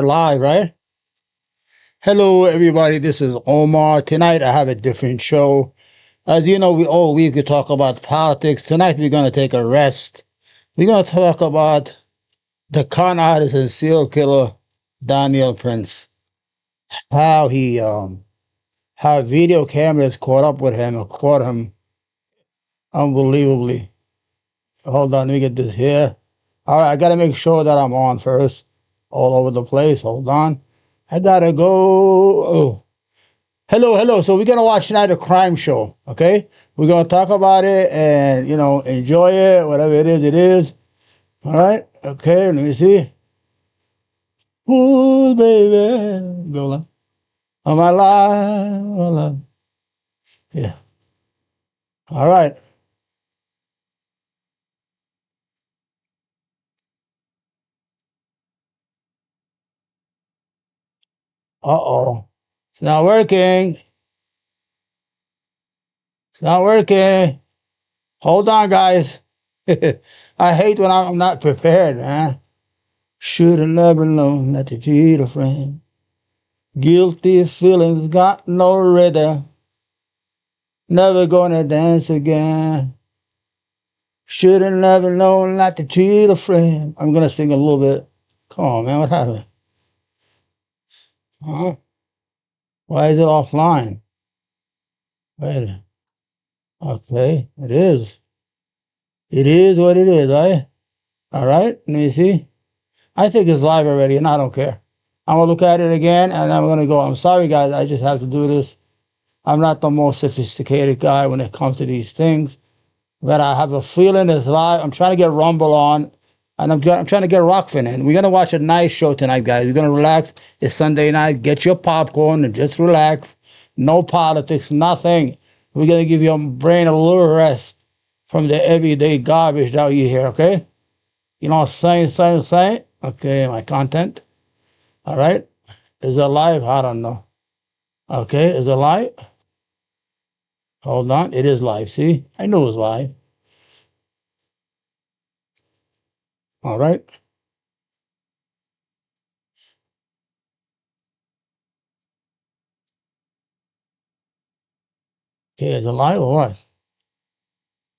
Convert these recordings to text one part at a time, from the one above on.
Live, right? Hello, everybody. This is Omar. Tonight, I have a different show. As you know, we all week we talk about politics. Tonight, we're going to take a rest. We're going to talk about the con artist and serial killer Daniel Printz. How how video cameras caught up with him or caught him unbelievably. Hold on, let me get this here. All right, I got to make sure that I'm on first. All over the place. Hold on. I gotta go. Oh. Hello. So we're gonna watch tonight a crime show, okay? We're gonna talk about it and enjoy it, whatever it is, it is. All right, okay. Let me see. Ooh, baby, go on. Am I alive? Yeah. All right. Uh-oh. It's not working. It's not working. Hold on, guys. I hate when I'm not prepared, man. Should have never known not to cheat a friend. Guilty feelings got no rhythm. Never gonna dance again. Should've never known not to cheat a friend. I'm gonna sing a little bit. Come on, man, what happened? Huh? Why is it offline? Wait. Okay, it is. It is what it is, right? All right, let me see. I think it's live already, and I don't care. I'm gonna look at it again, and I'm gonna go. I'm sorry, guys. I just have to do this. I'm not the most sophisticated guy when it comes to these things. But I have a feeling it's live. I'm trying to get Rumble on, and I'm trying to get Rockfin in. We're going to watch a nice show tonight, guys. We're going to relax. It's Sunday night. Get your popcorn and just relax. No politics, nothing. We're going to give your brain a little rest from the everyday garbage that you hear, okay? You know what I'm saying? Okay, my content. All right. Is it live? I don't know. Okay, is it live? Hold on. It is live. See? I knew it was live. All right. Okay, is it live or what?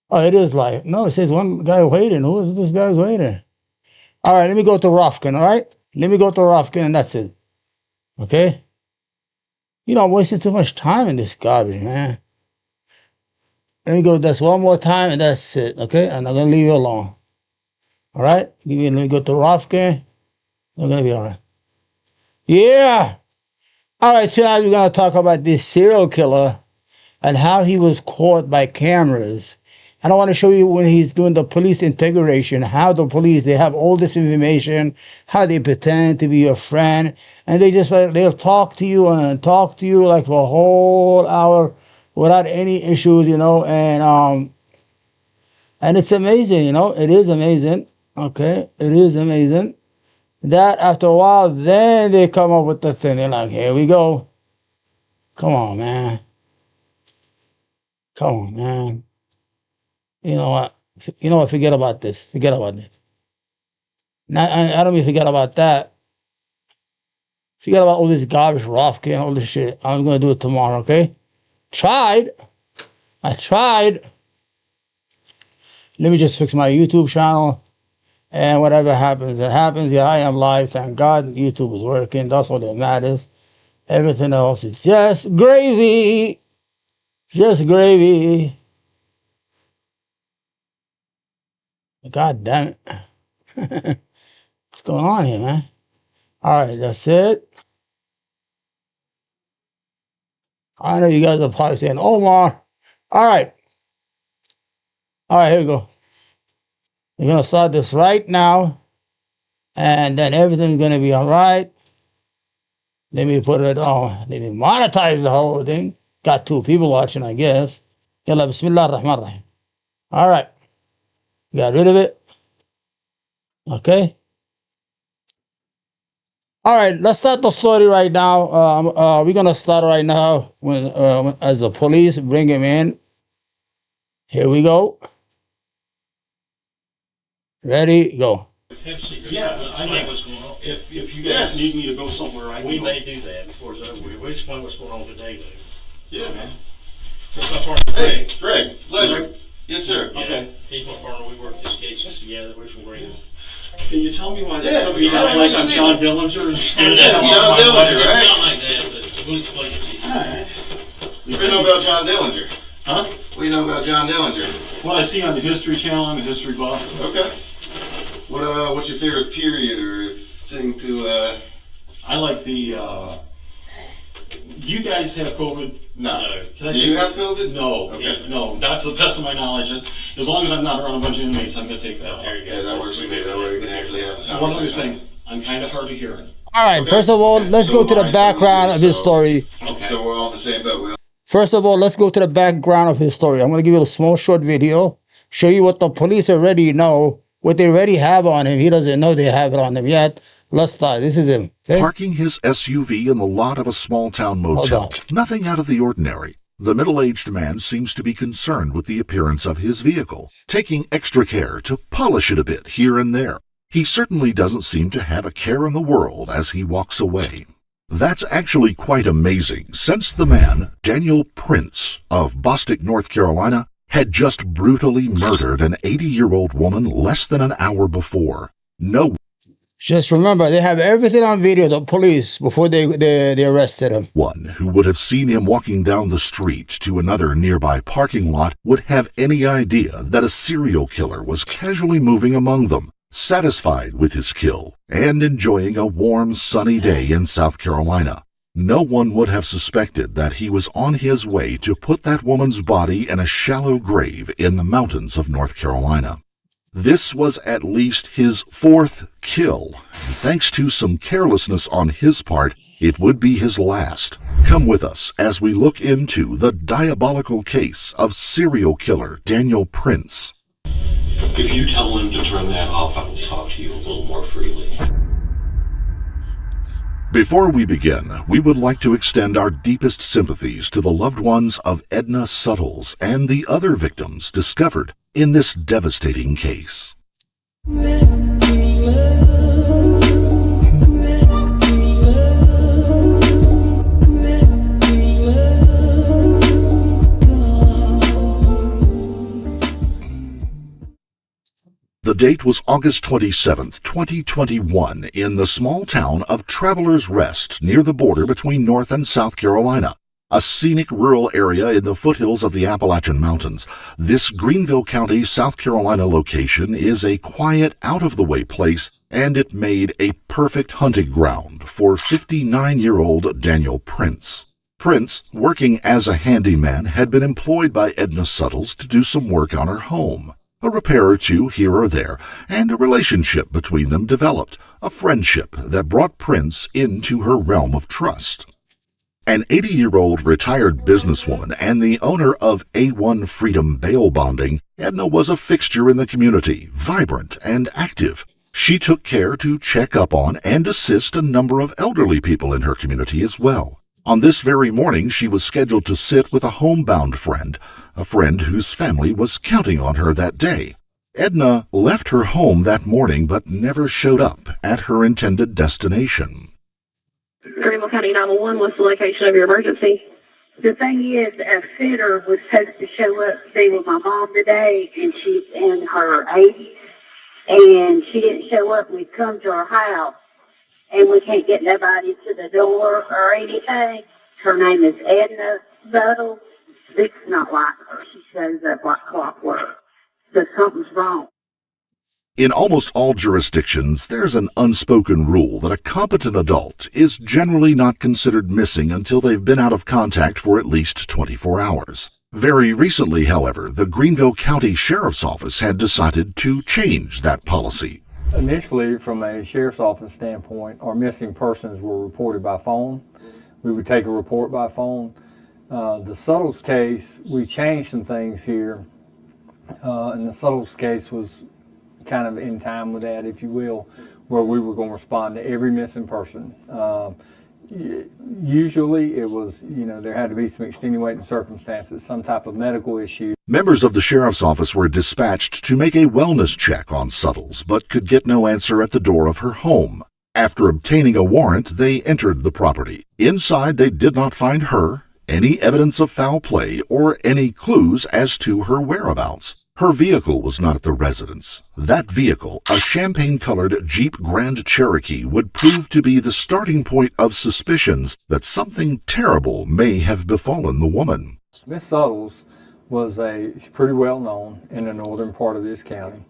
Oh, it is live. No, it says one guy waiting. Who is this guy's waiting? All right, let me go to Rofkin, all right? Let me go to Rofkin, and that's it. Okay? I'm wasting too much time in this garbage, man. Let me go this one more time, and that's it, okay? And I'm going to leave you alone. All right? Let me go to Rofkin. I'm going to be all right. Yeah! All right, tonight we're going to talk about this serial killer and how he was caught by cameras. And I want to show you when he's doing the police integration, how the police, they have all this information, how they pretend to be your friend, and they just they'll talk to you and talk to you like for a whole hour without any issues, and it's amazing, it is amazing. Okay, it is amazing. That after a while, then they come up with the thing. They're like, here we go. Come on, man. Come on, man. You know what? Forget about this. Forget about this. Now, I don't mean forget about that. Forget about all this garbage, Rofke, and all this shit. I'm going to do it tomorrow, okay? Tried. I tried. Let me just fix my YouTube channel. And whatever happens, it happens. Yeah, I am live. Thank God YouTube is working. That's all that matters. Everything else is just gravy. Just gravy. God damn it. What's going on here, man? All right, that's it. I know you guys are probably saying, Omar. All right. All right, here we go. We're going to start this right now. And then everything's going to be all right. Let me put it on. Let me monetize the whole thing. Got two people watching, I guess. Yalla, bismillah ar-Rahman ar-Rahim. All right. Got rid of it. Okay. All right, let's start the story right now. We're going to start right now as the police bring him in. Here we go. Ready, go. Yeah, I know what's going on. If you guys need me to go somewhere, We may do that before it's over. We'll explain what's going on today, though. Yeah, man. So it's my partner, Hey, Greg. Greg, pleasure. Yes, sir. Yeah, Okay. he's my partner. We work this case together. We're from Green. Can you tell me why Yeah, they're coming behind like I'm John Dillinger? Yeah, John Dillinger, right? Not like that, but we'll explain it to you. What do you know about John Dillinger? Huh? What do you know about John Dillinger? What I see on the History Channel, I'm a history buff. Okay. What's your favorite period or thing to, I like the, you guys have COVID? No. Can I Do you take- have COVID? No, Okay. no, not to the best of my knowledge. As long as I'm not around a bunch of inmates, I'm gonna take that. There you go. Yeah, that works for me. That way we can actually have a conversation. One other thing, I'm kind of hard of hearing. All right, Okay. first of all, let's go to the background of his story. Okay. So we're all in the same boat. First of all, let's go to the background of his story. I'm going to give you a small short video, show you what the police already know, what they already have on him. He doesn't know they have it on him yet. Let's start. This is him. Okay? Parking his SUV in the lot of a small-town Hold motel. on. Nothing out of the ordinary. The middle-aged man seems to be concerned with the appearance of his vehicle, taking extra care to polish it a bit here and there. He certainly doesn't seem to have a care in the world as he walks away. That's actually quite amazing, since the man, Daniel Printz of Bostic, North Carolina, had just brutally murdered an 80-year-old woman less than an hour before. No Just remember, they have everything on video, the police, before they arrested him. one who would have seen him walking down the street to another nearby parking lot would have any idea that a serial killer was casually moving among them, satisfied with his kill and enjoying a warm, sunny day in South Carolina. No one would have suspected that he was on his way to put that woman's body in a shallow grave in the mountains of North Carolina. This was at least his fourth kill. Thanks to some carelessness on his part, it would be his last. Come with us as we look into the diabolical case of serial killer Daniel Printz. If you tell him to turn that off, I will talk to you a little more freely. Before we begin, we would like to extend our deepest sympathies to the loved ones of Edna Suttles and the other victims discovered in this devastating case. The date was August 27, 2021, in the small town of Travelers Rest near the border between North and South Carolina, a scenic rural area in the foothills of the Appalachian Mountains. This Greenville County, South Carolina location is a quiet, out-of-the-way place, and it made a perfect hunting ground for 59-year-old Daniel Printz. Printz, working as a handyman, had been employed by Edna Suttles to do some work on her home. A repair or two here or there, and a relationship between them developed, a friendship that brought Printz into her realm of trust. An 80-year-old retired businesswoman and the owner of A1 Freedom Bail Bonding, Edna was a fixture in the community, vibrant and active. She took care to check up on and assist a number of elderly people in her community as well. On this very morning, she was scheduled to sit with a homebound friend, a friend whose family was counting on her that day. Edna left her home that morning but never showed up at her intended destination. Greenville County 911, what's the location of your emergency? The thing is, a fitter was supposed to show up to be with my mom today, and she's in her 80s, and she didn't show up. We've come to her house, and we can't get nobody to the door or anything. Her name is Edna Suttles. It's not like her. She shows up like clockwork. So something's wrong. In almost all jurisdictions, there's an unspoken rule that a competent adult is generally not considered missing until they've been out of contact for at least 24 hours. Very recently, however, the Greenville County Sheriff's Office had decided to change that policy. Initially, from a sheriff's office standpoint, our missing persons were reported by phone. We would take a report by phone. The Suttles case, we changed some things here, and the Suttles case was kind of in time with that, if you will, where we were going to respond to every missing person. Usually it was, there had to be some extenuating circumstances, some type of medical issue. Members of the sheriff's office were dispatched to make a wellness check on Suttles, but could get no answer at the door of her home. After obtaining a warrant, they entered the property. Inside, they did not find her, any evidence of foul play, or any clues as to her whereabouts. Her vehicle was not at the residence. That vehicle, a champagne-colored Jeep Grand Cherokee, would prove to be the starting point of suspicions that something terrible may have befallen the woman. Miss Suttles was pretty well known in the northern part of this county.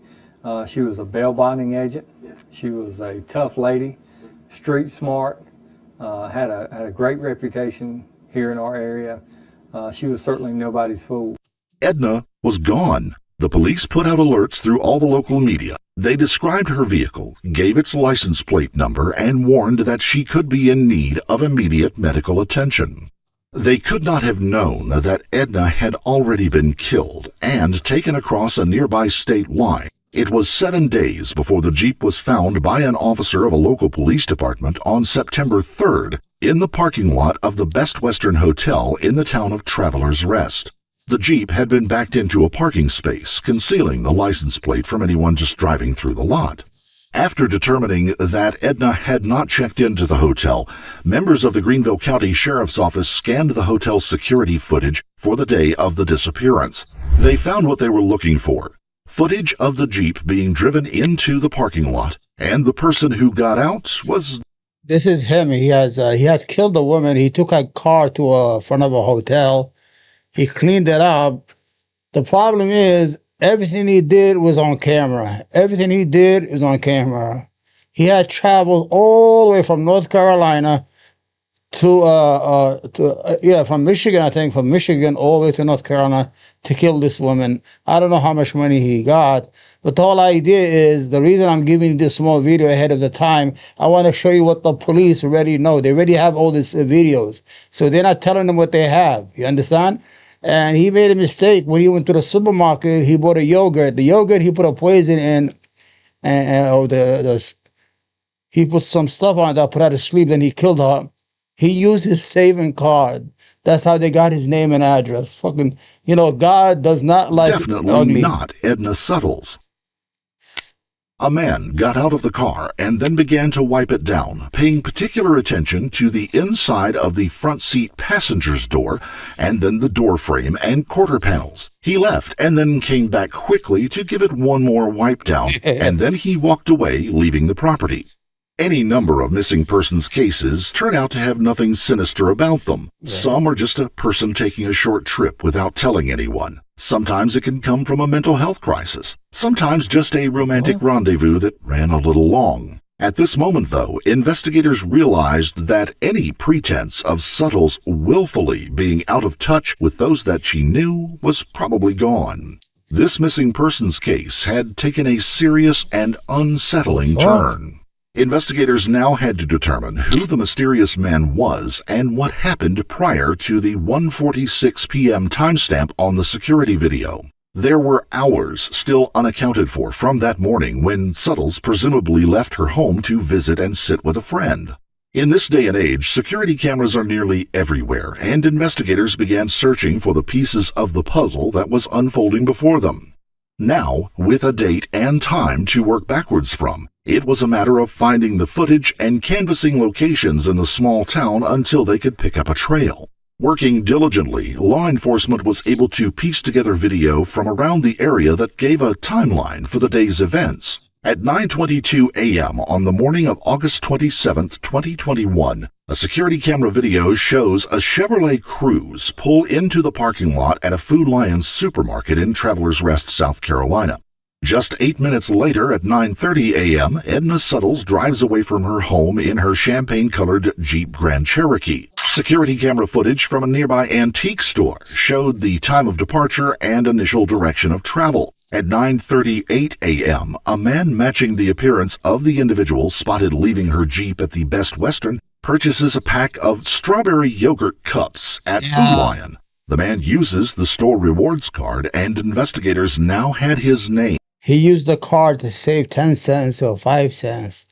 She was a bail bonding agent. She was a tough lady, street smart, had a great reputation here in our area. She was certainly nobody's fool. Edna was gone. The police put out alerts through all the local media. They described her vehicle, gave its license plate number, and warned that she could be in need of immediate medical attention. They could not have known that Edna had already been killed and taken across a nearby state line. It was 7 days before the Jeep was found by an officer of a local police department on September 3rd in the parking lot of the Best Western Hotel in the town of Travelers Rest. The Jeep had been backed into a parking space, concealing the license plate from anyone just driving through the lot. After determining that Edna had not checked into the hotel, members of the Greenville County Sheriff's Office scanned the hotel's security footage for the day of the disappearance. They found what they were looking for: footage of the Jeep being driven into the parking lot, and the person who got out was... This is him. He has killed a woman. He took a car to front of a hotel. He cleaned it up. The problem is, everything he did was on camera. Everything he did is on camera. He had traveled all the way from North Carolina from Michigan, I think, from Michigan all the way to North Carolina to kill this woman. I don't know how much money he got, but the whole idea is, the reason I'm giving you this small video ahead of the time, I want to show you what the police already know. They already have all these videos, so they're not telling them what they have. You understand? And he made a mistake when he went to the supermarket. He bought a yogurt. The yogurt, he put a poison in, and he put some stuff on that put her to sleep. Then he killed her. He used his saving card. That's how they got his name and address. Fucking, God does not like Definitely ugly. not Edna Suttles. A man got out of the car and then began to wipe it down, paying particular attention to the inside of the front seat passenger's door and then the door frame and quarter panels. He left and then came back quickly to give it one more wipe down, and then he walked away, leaving the property. Any number of missing persons cases turn out to have nothing sinister about them. Yeah. Some are just a person taking a short trip without telling anyone. Sometimes it can come from a mental health crisis. Sometimes just a romantic rendezvous that ran a little long. At this moment, though, investigators realized that any pretense of Suttles willfully being out of touch with those that she knew was probably gone. This missing persons case had taken a serious and unsettling turn. Investigators now had to determine who the mysterious man was and what happened prior to the 1:46 p.m. timestamp on the security video. There were hours still unaccounted for from that morning when Suttles presumably left her home to visit and sit with a friend. In this day and age, security cameras are nearly everywhere, and investigators began searching for the pieces of the puzzle that was unfolding before them. Now, with a date and time to work backwards from, it was a matter of finding the footage and canvassing locations in the small town until they could pick up a trail. Working diligently, law enforcement was able to piece together video from around the area that gave a timeline for the day's events. At 9:22 a.m. on the morning of August 27, 2021, a security camera video shows a Chevrolet Cruze pull into the parking lot at a Food Lion supermarket in Travelers Rest, South Carolina. Just 8 minutes later, at 9:30 a.m., Edna Suttles drives away from her home in her champagne-colored Jeep Grand Cherokee. Security camera footage from a nearby antique store showed the time of departure and initial direction of travel. At 9:38 a.m., a man matching the appearance of the individual spotted leaving her Jeep at the Best Western purchases a pack of strawberry yogurt cups at Food Lion. The man uses the store rewards card, and investigators now had his name. He used the card to save 10 cents or 5 cents.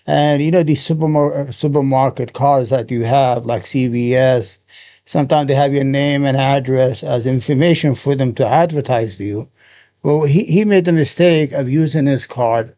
And these supermarket cards that you have, like CVS, sometimes they have your name and address as information for them to advertise to you. Well, he made the mistake of using his card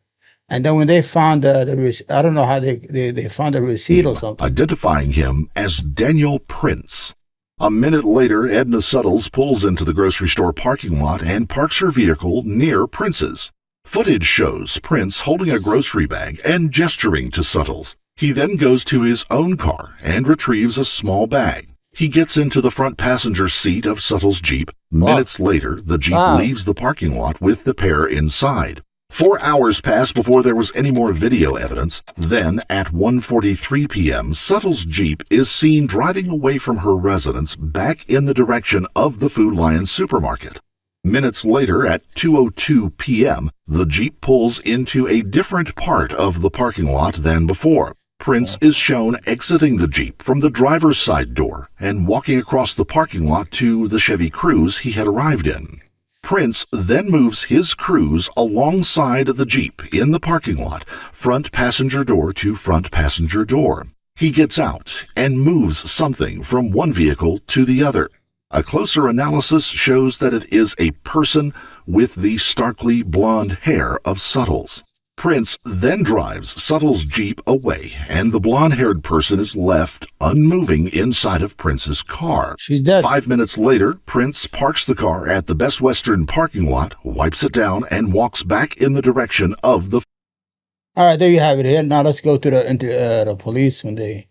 And then when they found I don't know how they found the receipt or something. Identifying him as Daniel Printz. A minute later, Edna Suttles pulls into the grocery store parking lot and parks her vehicle near Printz's. Footage shows Printz holding a grocery bag and gesturing to Suttles. He then goes to his own car and retrieves a small bag. He gets into the front passenger seat of Suttles' Jeep. Minutes later, the Jeep leaves the parking lot with the pair inside. 4 hours pass before there was any more video evidence. Then, at 1:43 p.m., Suttles' Jeep is seen driving away from her residence back in the direction of the Food Lion supermarket. Minutes later, at 2:02 p.m., the Jeep pulls into a different part of the parking lot than before. Printz is shown exiting the Jeep from the driver's side door and walking across the parking lot to the Chevy Cruze he had arrived in. Printz then moves his Cruze alongside the Jeep in the parking lot, front passenger door to front passenger door. He gets out and moves something from one vehicle to the other. A closer analysis shows that it is a person with the starkly blonde hair of Suttles. Printz then drives Suttles' Jeep away, and the blonde-haired person is left unmoving inside of Printz's car. She's dead. 5 minutes later, Printz parks the car at the Best Western parking lot, wipes it down, and walks back in the direction of the... All right, there you have it here. Now let's go to the police when they...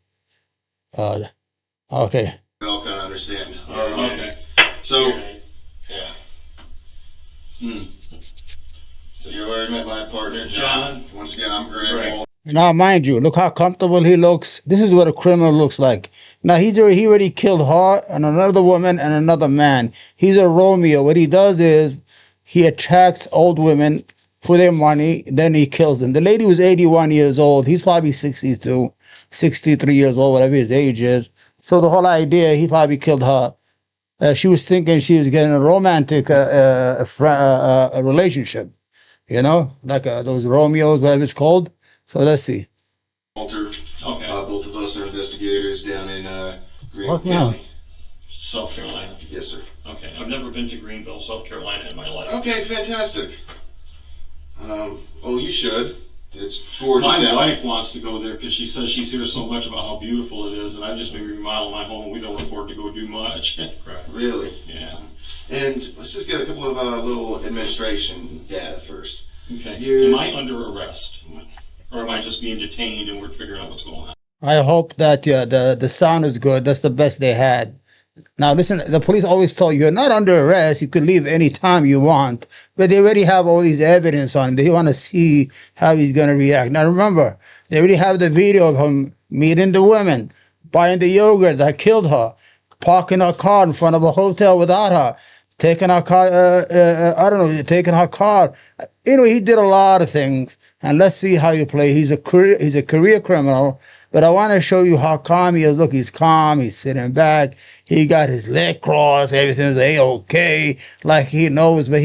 okay. We all kind of understand. Okay. So, Hmm. so you already met my partner, John. Once again, I'm Greg. Right. Now, mind you, look how comfortable he looks. This is what a criminal looks like. Now, he already killed her and another woman and another man. He's a Romeo. What he does is he attracts old women for their money, then he kills them. The lady was 81 years old. He's probably 62, 63 years old, whatever his age is. So the whole idea, he probably killed her. She was thinking she was getting a romantic relationship, you know, like those Romeos, whatever it's called. So let's see. Walter. Okay. Both of us are investigators down in Greenville Fuck now. County. South Carolina. Yes, sir. Okay. I've never been to Greenville, South Carolina in my life. Okay, fantastic. Oh, you should. It's gorgeous. My down wife wants to go there because she says she's hears so much about how beautiful it is, and I've just been remodeling my home. We don't afford to go do much. Right. Really? Yeah. And let's just get a couple of little administration data first. Okay. You- Am I under arrest? Or am I just being detained and we're figuring out what's going on? I hope that the sound is good. That's the best they had. Now, listen, the police always tell you, you're not under arrest. You could leave any time you want. But they already have all these evidence on him. They want to see how he's going to react. Now, remember, they already have the video of him meeting the women, buying the yogurt that killed her, parking her car in front of a hotel without her, taking her car, taking her car. Anyway, he did a lot of things. And let's see how you play. He's a career criminal. But I want to show you how calm he is. Look, he's calm. He's sitting back. He got his leg crossed. Everything's A-okay, like he knows. But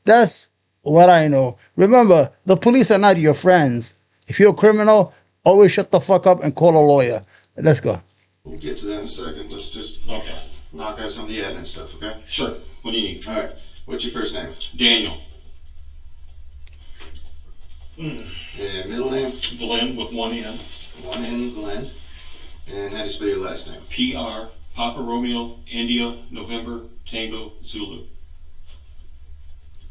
that's what I know. Remember, the police are not your friends. If you're a criminal, always shut the fuck up and call a lawyer. Let's go. We'll get to that in a second. Let's just Okay. knock out some of the admin stuff, okay? Sure. What do you need? All right. What's your first name? Daniel. And middle name? Glenn with one N. One N, Glenn. And how do you spell your last name? PR, Papa Romeo, India, November, Tango, Zulu.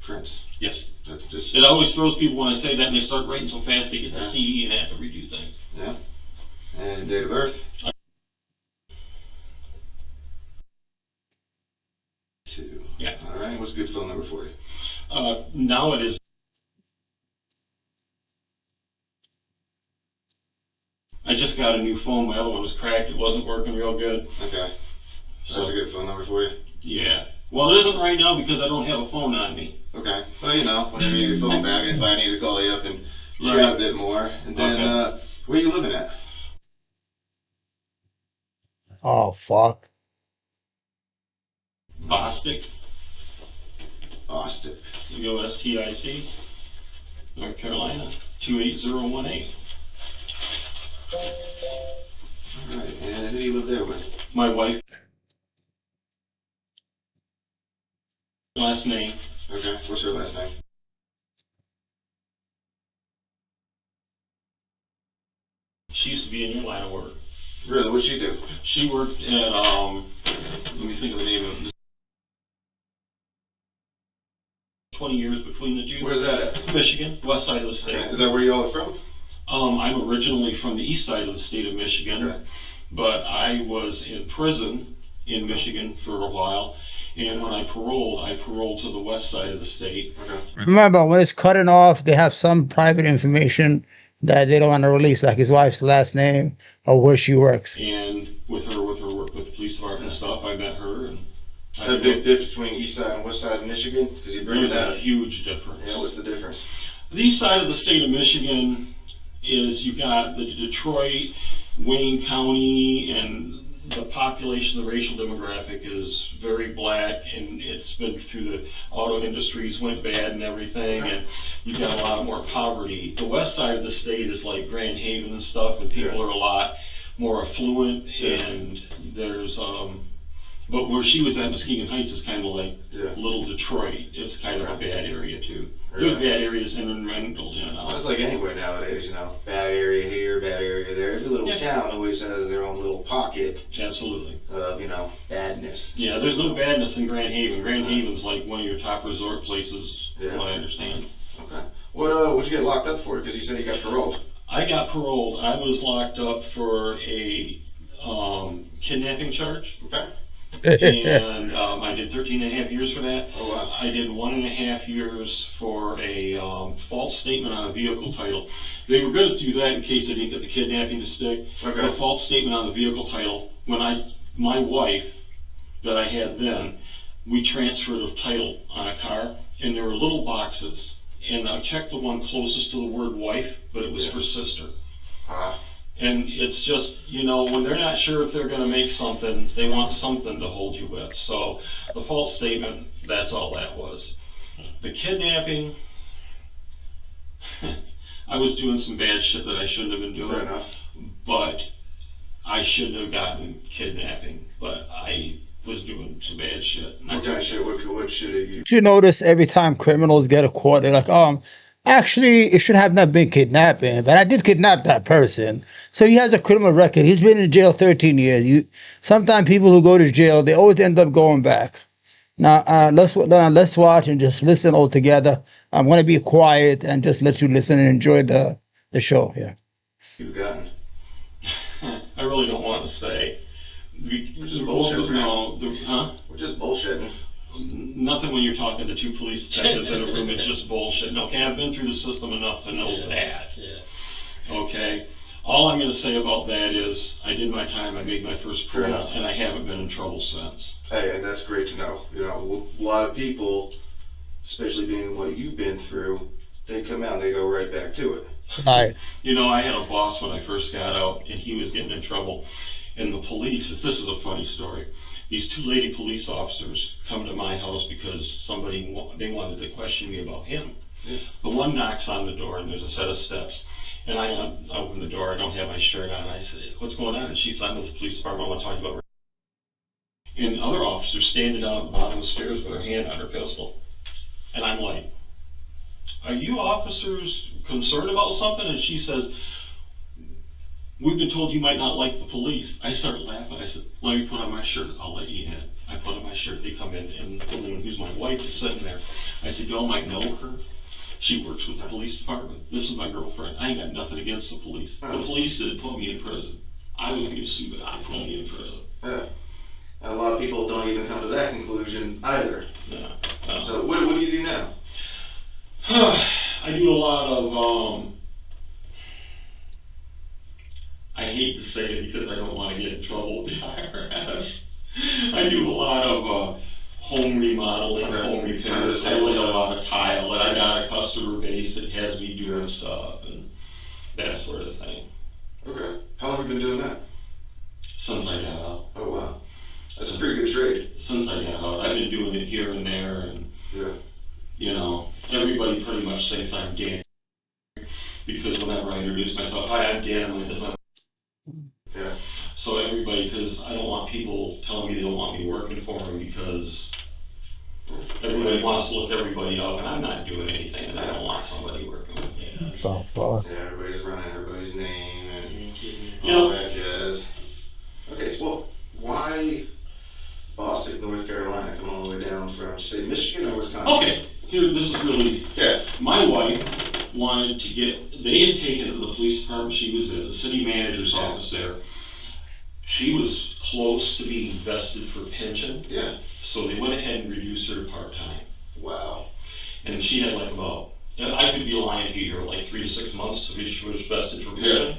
Printz. Yes. That's just, It always throws people when I say that and they start writing so fast they get the C and they have to redo things. yeah. And date of birth? 2. Yeah. All right. What's a good phone number for you? Now it is. I just got a new phone. My other one was cracked. It wasn't working real good. Okay. That's a good phone number for you? Yeah. Well, it isn't right now because I don't have a phone on me. Okay. Well, you know, whenever you get your phone back, if I need to call you up and chat Right. a bit more. And then, Okay. where are you living at? Oh, fuck. Bostic, Bostic. Bostic, North Carolina, 28018. All right. And who do you live there with? My wife. Last name, Okay. What's her last name? She used to be in your line of work. Really? What'd she do? She worked at, let me think of the name of it. 20 years between the two. Where's that at? Michigan, west side of the state. Okay. Is that where y'all are from? I'm originally from the east side of the state of Michigan, Okay. but I was in prison in Michigan for a while, and when I paroled to the west side of the state. Okay. Remember, when it's cutting off, they have some private information that they don't want to release, like his wife's last name or where she works. And with her work with the police department and stuff, I met her, and A big difference between east side and west side of Michigan? Because you bring there's that a up. huge difference. Yeah, what's the difference? The east side of the state of Michigan is you got the Detroit, Wayne County, and the population, the racial demographic is very black, and it's been through the auto industries went bad and everything, and you got a lot more poverty. The west side of the state is like Grand Haven and stuff, and people are a lot more affluent, and there's but where she was at, Muskegon Heights, is kind of like little Detroit. It's kind of a bad area too. There's bad areas intermingled in and out. Well, it's like anywhere nowadays, you know. Bad area here, bad area there. Every little town always has their own little pocket Absolutely. of, you know, badness. Yeah, there's no badness in Grand Haven. Grand Haven's like one of your top resort places, from what I understand. Okay. What'd you get locked up for? Because you said you got paroled. I got paroled. I was locked up for a kidnapping charge. Okay. And I did 13 and a half years for that. Oh, wow. I did 1.5 years for a false statement on a vehicle title. They were going to do that in case they didn't get the kidnapping to stick. Okay. The false statement on the vehicle title, when my wife that I had then, we transferred a title on a car, and there were little boxes, and I checked the one closest to the word wife, but it was for sister. And it's just, you know, when they're not sure if they're going to make something, they want something to hold you with. So the false statement, that's all that was. The kidnapping, I was doing some bad shit that I shouldn't have been doing. Fair enough. But I shouldn't have gotten kidnapping. But I was doing some bad shit. What kind of shit? What shit are you? Did you notice every time criminals get a court, they're like, actually, it should have not been kidnapping, but I did kidnap that person. So he has a criminal record. He's been in jail 13 years. Sometimes people who go to jail, they always end up going back. Now, let's watch and just listen all together. I'm going to be quiet and just let you listen and enjoy the show here. You've gotten. I really don't want to say. We're just bullshitting. No, We're just bullshitting. Nothing when you're talking to two police detectives in a room, it's just bullshit. Okay, I've been through the system enough to know that. Okay? All I'm going to say about that is, I did my time, I made my first parole, and I haven't been in trouble since. Hey, and that's great to know. You know, a lot of people, especially being what you've been through, they come out and they go right back to it. Right. You know, I had a boss when I first got out, and he was getting in trouble. And the police, this is a funny story. These two lady police officers come to my house because they wanted to question me about him. The one knocks on the door, and there's a set of steps. And I open the door, I don't have my shirt on. I said, what's going on? And she said, I'm with the police department, I want to talk about her. And the other officer standing down at the bottom of the stairs with her hand on her pistol. And I'm like, are you officers concerned about something? And she says, we've been told you might not like the police. I started laughing. I said, let me put on my shirt. I'll let you in. I put on my shirt. They come in, and the woman who's my wife is sitting there. I said, y'all might know her. She works with the police department. This is my girlfriend. I ain't got nothing against the police. The police didn't put me in prison. I was going to sue, but I put me in prison. Yeah. And a lot of people don't even come to that conclusion either. No. So what do you do now? I do a lot of, I hate to say it because I don't want to get in trouble with the IRS. I do a lot of home remodeling, home repairs. I lay a lot of tile, and I got a customer base that has me doing stuff and that sort of thing. Okay. How long have you been doing that? Since I got out. Oh, wow. That's a pretty good trade. Since I got out. I've been doing it here and there, and you know, everybody pretty much thinks I'm Dan. Because whenever I introduce myself, hi, I'm Dan, I'm with the So everybody, because I don't want people telling me they don't want me working for them, because everybody wants to look everybody up, and I'm not doing anything, and I don't want somebody working with me. Oh, fuck. Yeah, everybody's running everybody's name, and all that jazz. Okay, so well, why Bostic, North Carolina, come all the way down from, say, Michigan or Wisconsin? Okay, here, this is real easy. Yeah. My wife wanted to get, they had taken it to the police department she was in, the city manager's office there. She was close to being vested for pension. Yeah. So they went ahead and reduced her to part-time. Wow. And she had like about, I could be lying to you here, like 3 to 6 months to reach she was vested for pension.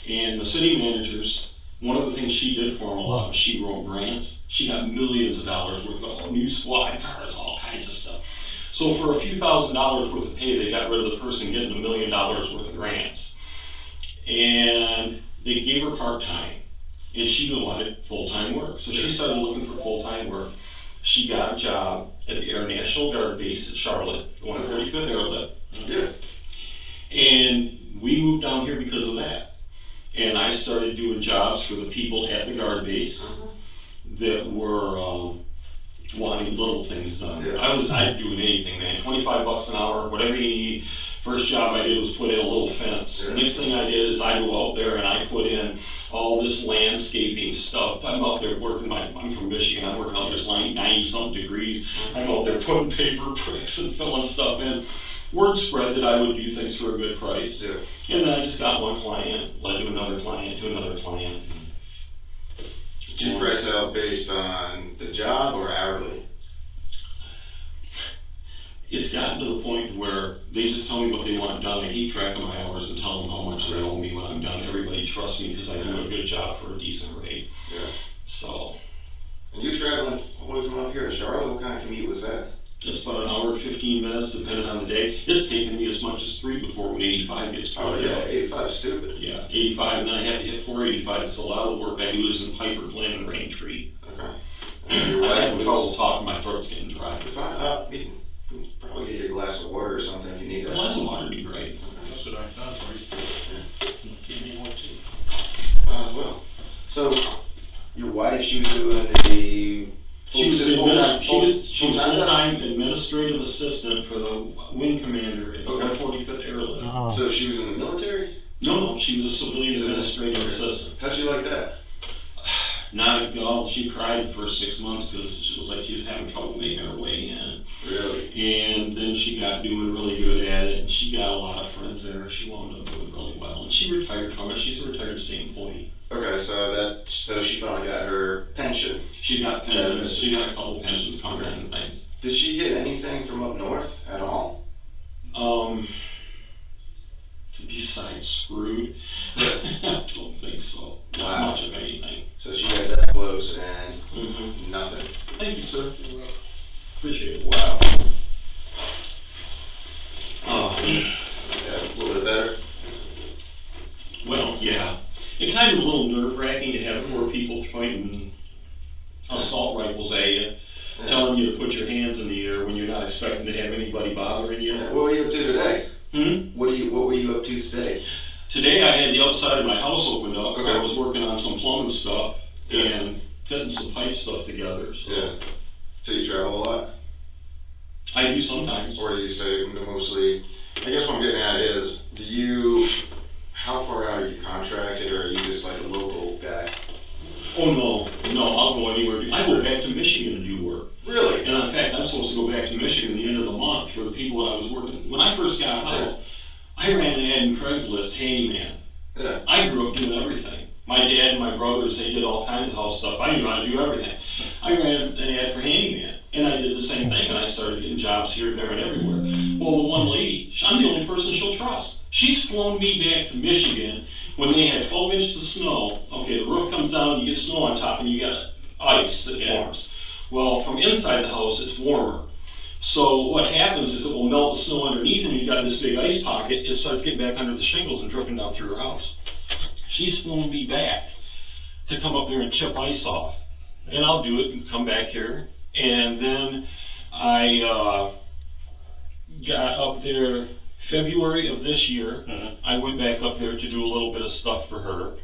Yeah. And the city managers, one of the things she did for them a lot was she wrote grants. She got millions of dollars worth of new squad cars, all kinds of stuff. So for a few $1,000s worth of pay, they got rid of the person getting $1 million worth of grants. And they gave her part-time. And she wanted full-time work. So she started looking for full-time work. She got a job at the Air National Guard base at Charlotte, 145th Airlift. Yeah. And we moved down here because of that. And I started doing jobs for the people at the guard base that were wanting little things done. Yeah. I'd do anything, man. 25 bucks an hour, whatever you need. First job I did was put in a little fence. Yeah. The next thing I did is I go out there and I put in all this landscaping stuff. I'm out there working, I'm from Michigan, I'm working out there, it's like 90-something degrees. I'm out there putting paper bricks and filling stuff in. Word spread that I would do things for a good price. Yeah. And then I just got one client, led to another client, to another client. Do you price out based on the job or hourly? It's gotten to the point where they just tell me what they want done. I keep track of my hours and tell them how much they owe me when I'm done. Everybody trusts me because I do a good job for a decent rate. Yeah. So. And you're traveling all the way from up here to Charlotte. What kind of commute was that? It's about an hour, 15 minutes, depending on the day. It's taken me as much as 3 before when 85 gets started. Oh yeah, 85 is stupid. Yeah, 85, and then I have to hit 485 because a lot of the work I do is in Piper, Glen, and Raintree. Okay. I have trouble talking, my throat's getting dry. You can probably get you a glass of water or something if you need A that. glass of water would be great. That's what I thought for you. Give me one too. Might as well. So, your wife, she was doing the... She was full-time full-time administrative assistant for the wing commander at the Okay. 145th Airlift. So she was in the military? No, she was a civilian administrative assistant. How'd you like that? Not a girl. She cried the first 6 months because she was like she was having trouble making her way in. Really? And then she got doing really good at it, and she got a lot of friends there. She wound up doing really well, and she retired from it. She's a retired state employee. Okay, so she finally got her pension. She got pensions. She got a couple pensions coming in and things. Did she get anything from up north at all? Besides screwed, I don't think so. Not much of anything. So she got that close and nothing. Thank you, sir. Appreciate it. Wow. Yeah, a little bit better. Well, yeah. It's kind of a little nerve-wracking to have poor people pointing assault rifles at you, telling you to put your hands in the air when you're not expecting to have anybody bothering you. What were you up to today? What were you up to today? Today I had the outside of my house opened up. Okay. I was working on some plumbing stuff and fitting some pipe stuff together. So. Yeah. So you travel a lot? I do sometimes. Or do you say mostly, I guess what I'm getting at is, how far out are you contracted, or are you just like a local guy? Oh no, I'll go anywhere. I go back to Michigan and do work. Really? And in fact, I'm supposed to go back to Michigan at the end of the month for the people that I was working. When I first got out, I ran an ad in Craigslist, handyman. Yeah. I grew up doing everything. My dad and my brothers, they did all kinds of house stuff. I knew how to do everything. I ran an ad for handyman, and I did the same thing, and I started getting jobs here, there, and everywhere. Well, the one lady, I'm the only person she'll trust. She's flown me back to Michigan when they had 12 inches of snow. Okay, the roof comes down, you get snow on top, and you got ice that forms. Well, from inside the house, it's warmer. So what happens is it will melt the snow underneath, and you've got this big ice pocket. It starts getting back under the shingles and dripping down through her house. She's flown me back to come up there and chip ice off. And I'll do it and come back here. And then I got up there February of this year. I went back up there to do a little bit of stuff for her.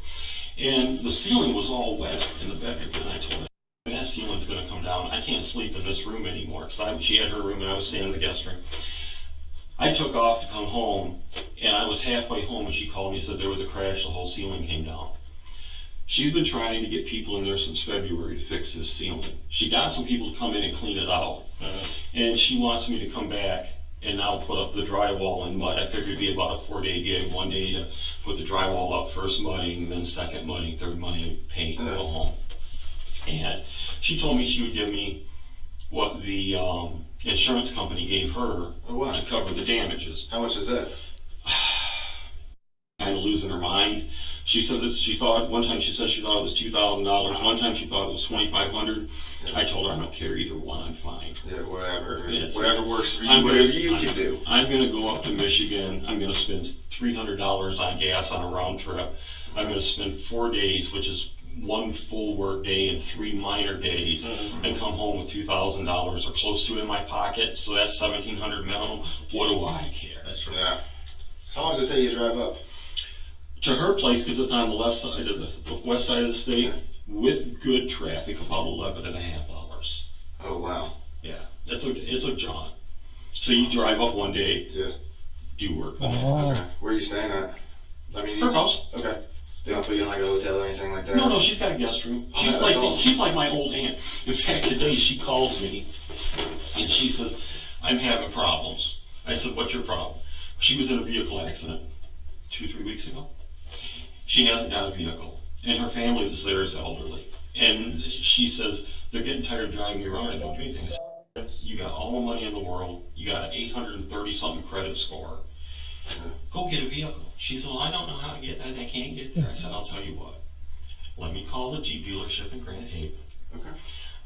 And the ceiling was all wet in the bedroom. And I told her, that ceiling's going to come down. I can't sleep in this room anymore. Because she had her room and I was staying in the guest room. I took off to come home, and I was halfway home and she called me and said there was a crash, the whole ceiling came down. She's been trying to get people in there since February to fix this ceiling. She got some people to come in and clean it out. And she wants me to come back and now put up the drywall in mud. I figured it'd be about a 4-day gig, 1 day to put the drywall up, first mudding, then second mudding, third mudding, paint, and go home. And she told me she would give me what the insurance company gave her to cover the damages. How much is that? Kind of losing her mind. She says that she thought, one time she said she thought it was $2,000, one time she thought it was $2,500. Yeah. I told her I don't care either one, I'm fine. Yeah, whatever. Yes. Whatever works for you, whatever you can do. I'm going to go up to Michigan. I'm going to spend $300 on gas on a round trip. I'm going to spend 4 days, which is 1 full work day and 3 minor days, and come home with $2,000 or close to it in my pocket. So that's $1,700 minimum. What do I care? That's right. Yeah. How long does it take you to drive up? To her place, because it's on the left side of the west side of the state, with good traffic, about 11.5 hours. Oh wow. Yeah, it's a jaunt. So you drive up 1 day, do work. Oh. Okay. Where are you staying at? I mean, Her house. Okay. They don't put you in like a hotel or anything like that? No, she's got a guest room. She's she's like my old aunt. In fact, today she calls me and she says, I'm having problems. I said, what's your problem? She was in a vehicle accident 2-3 weeks ago. She hasn't got a vehicle, and her family that's there is elderly. And she says, they're getting tired of driving me around. I don't do anything. I said, you got all the money in the world. You got an 830-something credit score. Go get a vehicle. She said, well, I don't know how to get that. I can't get there. I said, I'll tell you what. Let me call the Jeep dealership in Grand Haven. Okay.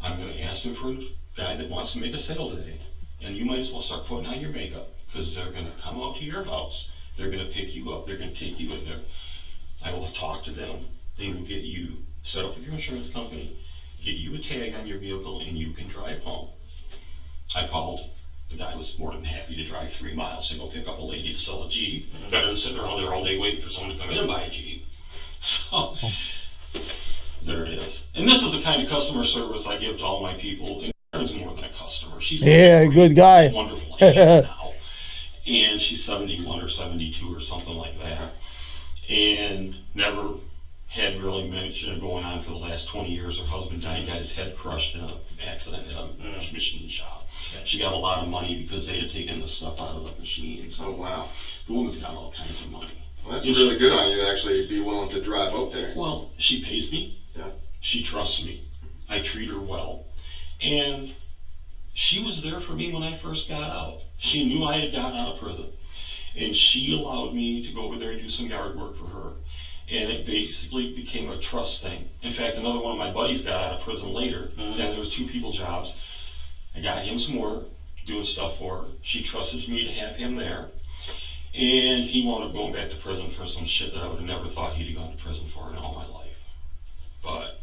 I'm going to ask them for a guy that wants to make a sale today. And you might as well start putting on your makeup, because they're going to come out to your house. They're going to pick you up. They're going to take you in there. I will talk to them. They will get you set up with your insurance company, get you a tag on your vehicle, and you can drive home. I called. The guy was more than happy to drive 3 miles to go pick up a lady to sell a Jeep. Better than sitting around there all day waiting for someone to come in and buy a Jeep. So, there it is. And this is the kind of customer service I give to all my people. And Karen's more than a customer. She's a good guy. Wonderful age now. And she's 71 or 72 or something like that. And never had really mention going on for the last 20 years. Her husband died, got his head crushed in an accident in a machine shop. She got a lot of money because they had taken the stuff out of the machines. Oh wow. The woman's got all kinds of money. Well, that's really good on you to actually be willing to drive up there. Well, she pays me. Yeah. She trusts me. I treat her well. And she was there for me when I first got out. She knew I had gotten out of prison. And she allowed me to go over there and do some yard work for her. And it basically became a trust thing. In fact, another one of my buddies got out of prison later, and there was 2 people jobs. I got him some work, doing stuff for her. She trusted me to have him there. And he wound up going back to prison for some shit that I would have never thought he'd have gone to prison for in all my life. But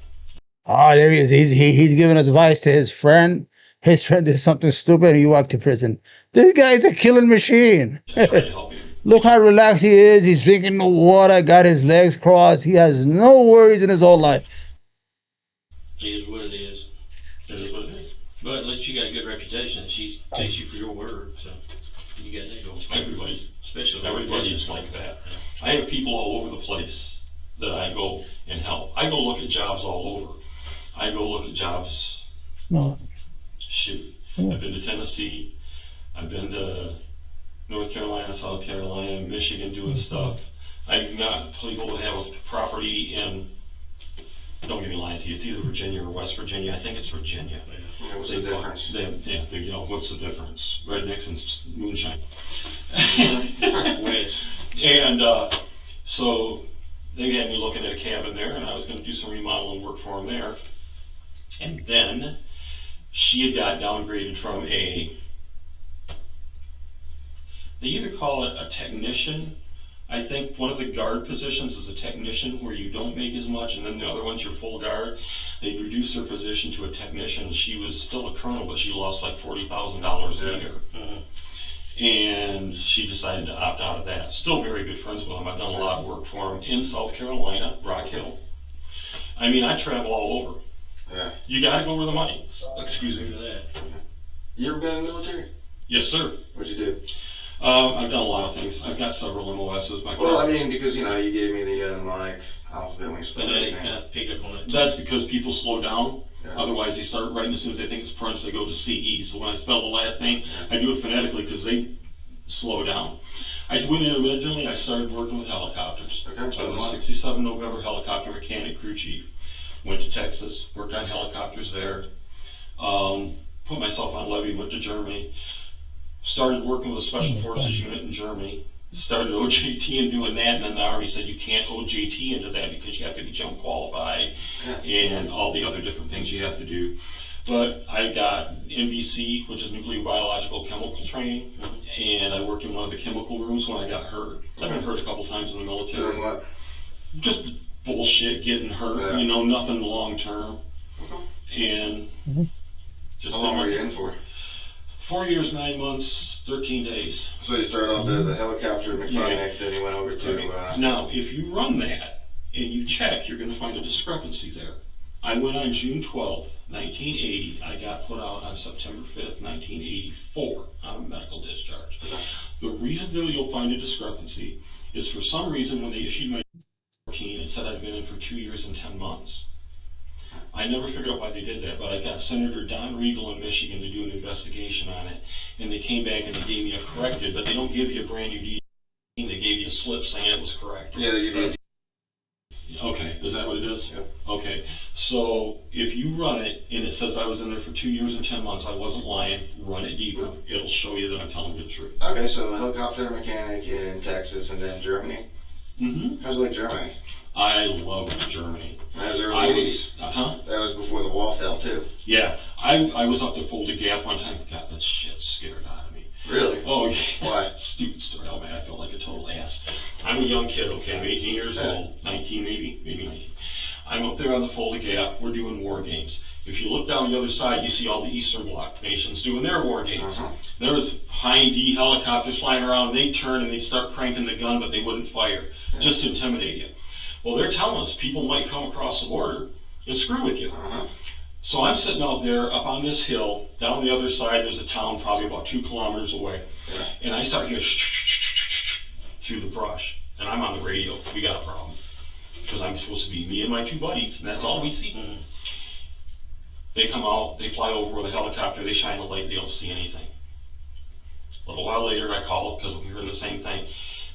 there he is. He's giving advice to his friend. His friend did something stupid and he walked to prison. This guy's a killing machine. Look how relaxed he is. He's drinking the water, got his legs crossed. He has no worries in his whole life. It is what it is. it is what it is. But at least you got a good reputation. She takes you for your word, so you got that going. Everybody's like that. I have people all over the place that I go and help. I go look at jobs all over. I go look at jobs. No. Shoot. I've been to Tennessee. I've been to North Carolina, South Carolina, Michigan doing stuff. I've got people that have a property in, don't get me lying to you, it's either Virginia or West Virginia. I think it's Virginia. Yeah, what's the difference? You know, what's the difference? Rednecks and moonshine. And so they had me looking at a cabin there, and I was going to do some remodeling work for them there. And then she had got downgraded from they either call it a technician. I think one of the guard positions is a technician where you don't make as much, and then the other one's your full guard. They reduced her position to a technician. She was still a colonel, but she lost like $40,000 a year. And she decided to opt out of that. Still very good friends with them. I've done a lot of work for them in South Carolina, Rock Hill. I mean, I travel all over. Yeah. You got to go where the money is. Excuse me. You ever been in the military? Yes, sir. What'd you do? I've done a lot of things. I've got several MOSs. Well, I mean, because, you get me the mnemonic alphabet when you spell Phonetic, it. picked up on it. That's because people slow down. Yeah. Otherwise, they start writing as soon as they think it's Printz, they go to CE. So when I spell the last name, I do it phonetically because they slow down. Originally, I started working with helicopters. Okay, I was a 67 November helicopter mechanic crew chief. Went to Texas, worked on helicopters there. Put myself on levy, went to Germany. Started working with a special forces unit in Germany. Started OJT and doing that, and then the Army said you can't OJT into that because you have to be jump qualified and all the other different things you have to do. But I got NBC, which is nuclear biological chemical training, and I worked in one of the chemical rooms when I got hurt. I've been hurt a couple times in the military. Doing what? Just bullshit, getting hurt, nothing long term. And just how long were you in for? 4 years, 9 months, 13 days. So you started off as a helicopter mechanic, then you went over to... Now, if you run that and you check, you're going to find a discrepancy there. I went on June 12th, 1980. I got put out on September 5th, 1984 on a medical discharge. The reason that you'll find a discrepancy is for some reason when they issued my 14, it said I'd been in for 2 years and 10 months. I never figured out why they did that, but I got Senator Don Riegel in Michigan to do an investigation on it, and they came back and they gave me a corrected, but they don't give you a brand new DD, they gave you a slip saying it was correct. Yeah, you did. Okay, is that what it is? Yep. Okay, so if you run it and it says I was in there for 2 years and 10 months, I wasn't lying, run it deeper. It'll show you that I'm telling you the truth. Okay, so a helicopter mechanic in Texas and then Germany. Mm-hmm. How's it like Germany? I love Germany. That was early 80s. That was before the wall fell too. Yeah, I was up to Fulda Gap one time. God, that shit scared out of me. Really? Oh, yeah. Why? Stupid story. Oh, man, I felt like a total ass. I'm a young kid, okay? I'm 18 years old. 19 maybe 19. I'm up there on the Fulda Gap. We're doing war games. If you look down the other side, you see all the Eastern Bloc nations doing their war games. There was Hind D helicopters flying around. They'd turn and they'd start cranking the gun, but they wouldn't fire, just to intimidate you. Well, they're telling us people might come across the border and screw with you. So I'm sitting out there up on this hill. Down the other side, there's a town probably about 2 kilometers away. And I start hearing through the brush. And I'm on the radio. We got a problem. Because I'm supposed to be me and my 2 buddies, and that's all we see. They come out, they fly over with a helicopter, they shine a light, they don't see anything. A little while later, I call because we heard the same thing.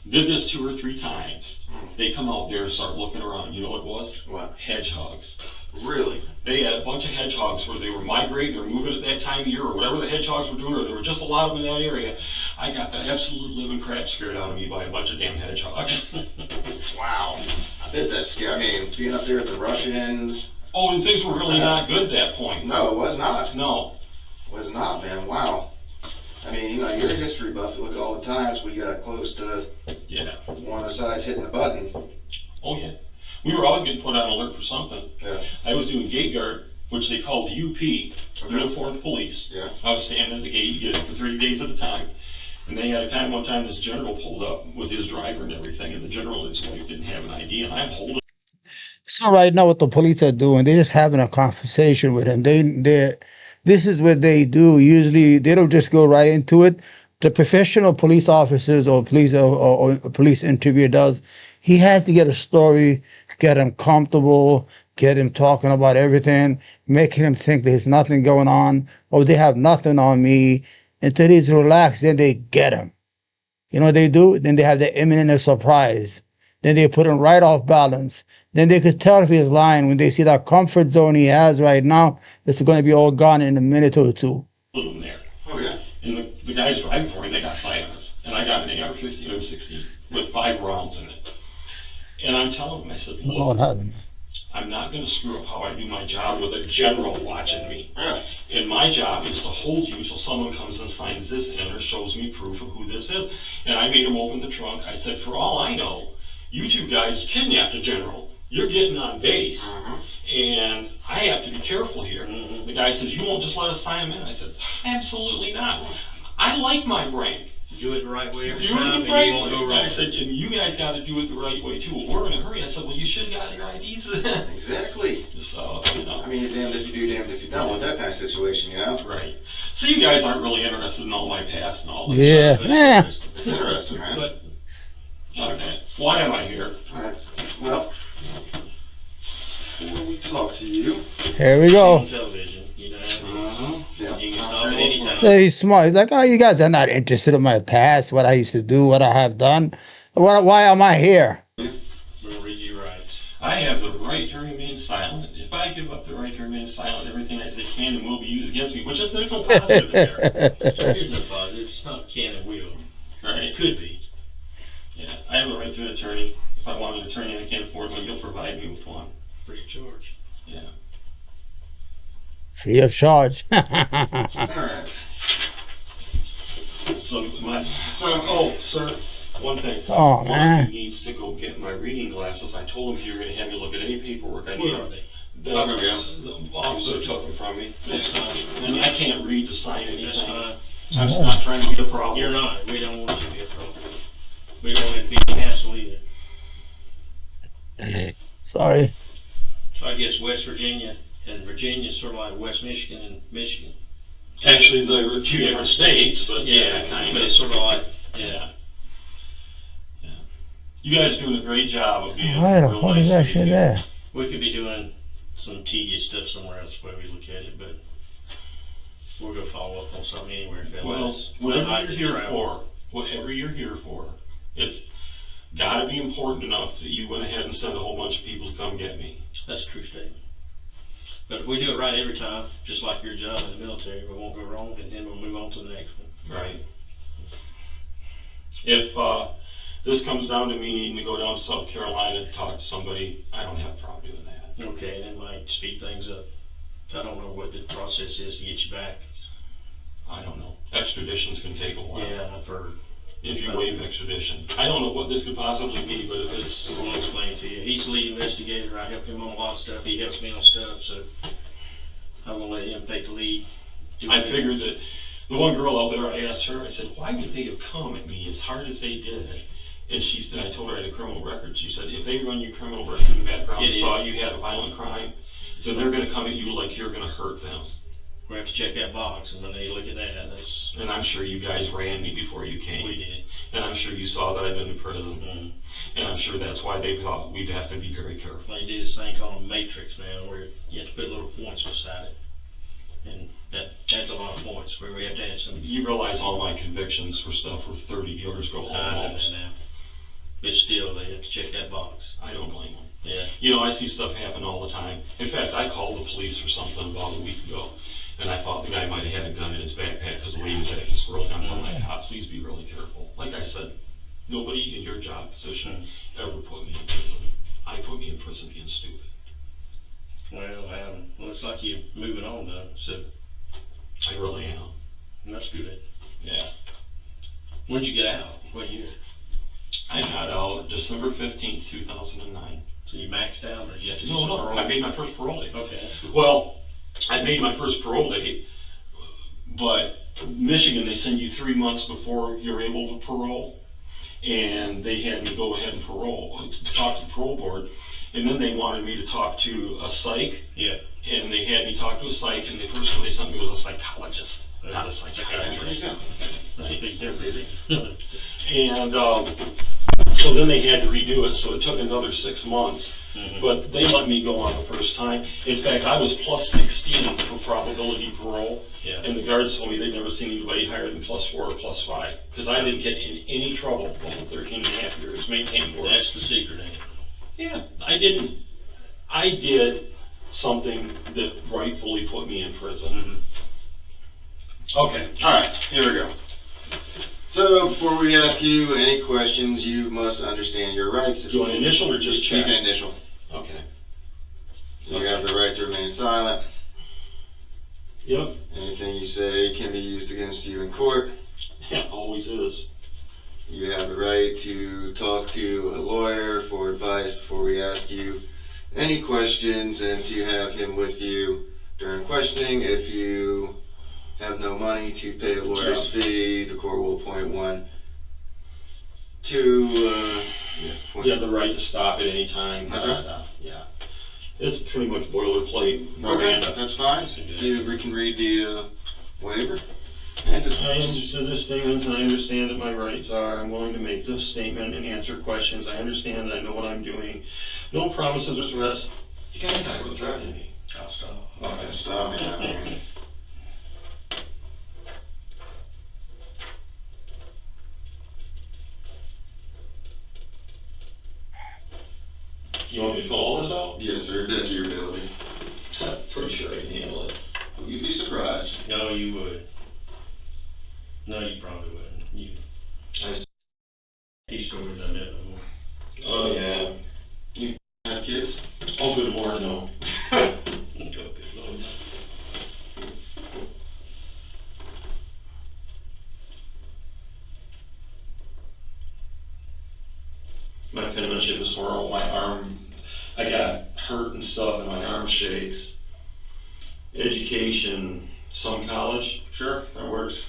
Did this 2 or 3 times. They come out there and start looking around. You know what it was? What? Hedgehogs. Really? They had a bunch of hedgehogs where they were migrating or moving at that time of year or whatever the hedgehogs were doing, or there were just a lot of them in that area. I got the absolute living crap scared out of me by a bunch of damn hedgehogs. Wow. I bet that's scary. I mean, being up there at the Russians. Oh, and things were really not good at that point. No, it was not. No. It was not, man. Wow. I mean, you're a history buff. You look at all the times we got close to one of the sides hitting the button. Oh, yeah. We were always getting put on alert for something. Yeah. I was doing gate guard, which they called UP, Uniformed Police. Yeah. I was standing at the gate, you get it for 3 days at a time. And they had a time, one time this general pulled up with his driver and everything, and the general and his wife didn't have an ID, and I'm holding. So right now what the police are doing, they're just having a conversation with him. This is what they do. Usually they don't just go right into it. The professional police officers or police interviewer does, he has to get a story, get him comfortable, get him talking about everything, making him think there's nothing going on, or they have nothing on me. Until he's relaxed, then they get him. You know what they do? Then they have the imminent surprise. Then they put him right off balance. Then they could tell if he's lying when they see that comfort zone he has right now. It's going to be all gone in a minute or 2. Them there. Oh, yeah. And the guys driving for me, they got sidearms. And I got an AR-15 or 16 with 5 rounds in it. And I'm telling them, I said, look, I'm not going to screw up how I do my job with a general watching me. Yeah. And my job is to hold you till someone comes and signs this in or shows me proof of who this is. And I made him open the trunk. I said, for all I know, you 2 guys kidnapped a general. You're getting on base, and I have to be careful here. The guy says, you won't just let us sign him in? I said, absolutely not. I like my rank. Do it the right way every Do time, it the and right you won't way. go wrong. I said, and you guys got to do it the right way too. Well, we're in a hurry. I said, well, you should have got your IDs. Exactly. So, I mean, you're damned if you do, damned if you don't with that kind of situation, Right. So you guys aren't really interested in all my past and all that. Yeah. It's interesting, man. But, okay, why am I here? Alright, well, before we talk to you, Here we On go. television, you know. yeah. You can stop at any time. So he's smart. He's like, oh, you guys are not interested in my past, what I used to do, what I have done. Why am I here? We'll read you rights. I have the right to remain silent. If I give up the right to remain silent, everything I say can and will be used against me, which is there's no positive there. There's no positive. It's not can and will. Right? It could be. Yeah, I have a right to an attorney. If I want an attorney and I can't afford one, you'll provide me with one. Free of charge. Yeah. Free of charge. Alright. So oh, sir, one thing. Oh, One man. of you needs to go get my reading glasses. I told him you were going to have me look at any paperwork I need. Where are they? The officer took them from me. That's fine. And I can't read to sign anything. That's fine. I'm not trying to be a problem. You're not. We don't want you to be a problem. We don't want it to be a hassle either. Sorry. So I guess West Virginia and Virginia is sort of like West Michigan and Michigan. Actually, they were two different states, but yeah, kind But of. it's sort of like, yeah. Yeah. You guys are doing a great job of being Why the real fuck did that nice say people. there? We could be doing some tedious stuff somewhere else where we look at it, but we'll go follow up on something anywhere. If that Well, was. whatever I'd you're here travel. for, whatever you're here for, it's gotta be important enough that you went ahead and sent a whole bunch of people to come get me. That's a true statement. But if we do it right every time, just like your job in the military, we won't go wrong, and then we'll move on to the next one. Right. If, this comes down to me needing to go down to South Carolina to talk to somebody, I don't have a problem doing that. Okay, and it might speed things up. I don't know what the process is to get you back. I don't know. Extraditions can take a while. Yeah, I've heard. If you waive extradition. I don't know what this could possibly be, but if it's, I won't explain it to you. He's the lead investigator. I help him on a lot of stuff. He helps me on stuff, so I'm gonna let him take the lead. I figured that the one girl out there, I asked her, I said, why would they have come at me as hard as they did? And she said, I told her I had a criminal record. She said, if they run your criminal record and background and saw you had a violent crime, then they're gonna come at you like you're gonna hurt them. We have to check that box, and when they look at that, that's. And I'm sure you guys ran me before you came. We did. And I'm sure you saw that I've been to prison. Mm-hmm. And I'm sure that's why they thought we'd have to be very careful. They did this thing called a matrix, man, where you have to put little points beside it. And that's a lot of points, where we have to add some. You realize all my convictions for stuff for 30 years go I know that almost. now. But still, they have to check that box. I don't blame them. Yeah. You know, I see stuff happen all the time. In fact, I called the police for something about a week ago, and I thought the guy might have had a gun in his backpack because the way he was acting squirrely. I'm telling my cops, please be really careful. Like I said, nobody in your job position ever put me in prison. I put me in prison being stupid. Well, looks like you're moving on though, so I really am. that's good. Yeah. When'd you get out? What year? I got out December 15th, 2009. So you maxed out, or did you have to do No, some no, parole? I made my first parole date. Okay, that's good. Well, I made my first parole date, but Michigan, they send you 3 months before you're able to parole, and they had me go ahead and talk to the parole board, and then they wanted me to talk to a psych, Yeah. and they had me talk to a psych, and the first one they sent me was a psychologist, not a psychiatrist. That's a big difference. And so then they had to redo it, so it took another 6 months. Mhm. But they let me go on the first time. In fact, I was plus 16 for probability parole. Yeah. And the guards told me they'd never seen anybody higher than plus 4 or plus 5. Because I didn't get in any trouble for 13 and a half years maintaining order. That's the secret, ain't it? Yeah, I didn't. I did something that rightfully put me in prison. Okay, alright, here we go. So, before we ask you any questions, you must understand your rights. Do you want to initial or just You check? can initial. Okay. You have the right to remain silent. Yep. Anything you say can be used against you in court. Yeah, always is. You have the right to talk to a lawyer for advice before we ask you any questions, and to have him with you during questioning. If you have no money to pay a lawyer's fee, the court will appoint one to, You have the right to stop at any time. Okay. Yeah. It's pretty much boilerplate. Okay, that's fine. We can read the waiver. And just, I understood the statements, and I understand that my rights are, I'm willing to make this statement and answer questions. I understand that I know what I'm doing. No promises or threats. You guys gotta quit threatening me. I'll stop. Okay. stop me now, man. You want me to fill all this out? Yes, sir, best of your ability. I'm pretty sure I can handle it. You'd be surprised. No, you would. No, you probably wouldn't. These stories I've met before. Oh, yeah. Have kids? Oh, good Lord, no. Oh, good Lord. My penmanship is horrible. My arm, I got hurt and stuff, and my arm shakes. Education, some college. Sure, that works.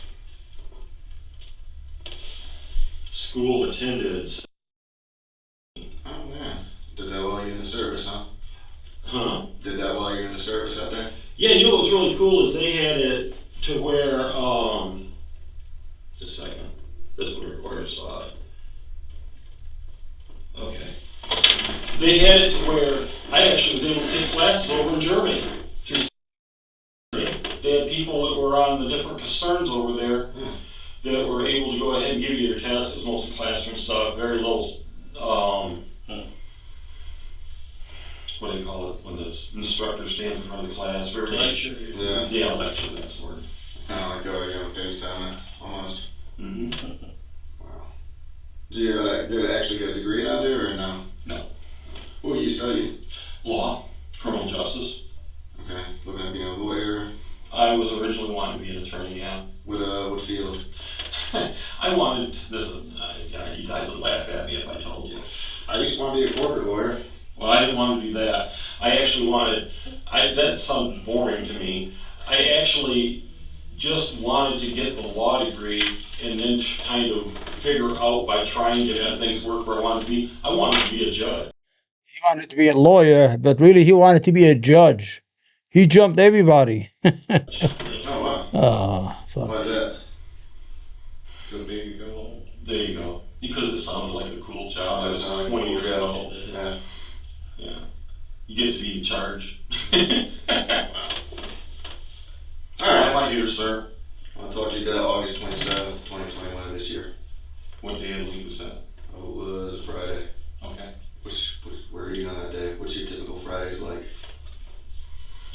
School attended. Oh, man. Did that while you're in the service, huh? Huh? Did that while you're in the service out there? Yeah, you know what's really cool is they had it to where, just a second, this would require a slide. Okay. They had it to where I actually was able to take classes over in Germany. They had people that were on the different concerns over there that were able to go ahead and give you your test. It was mostly classroom stuff, very little, what do you call it, when the instructor stands in front of the class, very. Lecture. Yeah. Yeah, lecture, that's the word. Kind of like you're on FaceTime it, almost. Mm-hmm. Wow. Did you actually get a degree out there or no? No. What were you studying? Law, criminal justice. Okay, looking at being a lawyer. I was originally wanting to be an attorney, yeah. What field? I wanted, you guys would laugh at me if I told you. I used to want to be a corporate lawyer. Well, I didn't want to do that. I actually wanted, that sounds boring to me. I actually just wanted to get the law degree and then kind of figure out by trying to have things work where I wanted to be. I wanted to be a judge. He wanted to be a lawyer, but really he wanted to be a judge. He jumped everybody. Oh, wow. Fuck. Why's that? Go big or go home. There you go. Because it sounded like a cool job. I was Does sound like a 20 cool years job. old. Yeah. Yeah. You get to be in charge. All right. I'm here, sir. I'll talk to you about August 27th, 2021 of this year. What day of the week was that? Oh, it was a Friday. Okay. Where are you on that day? What's your typical Fridays like?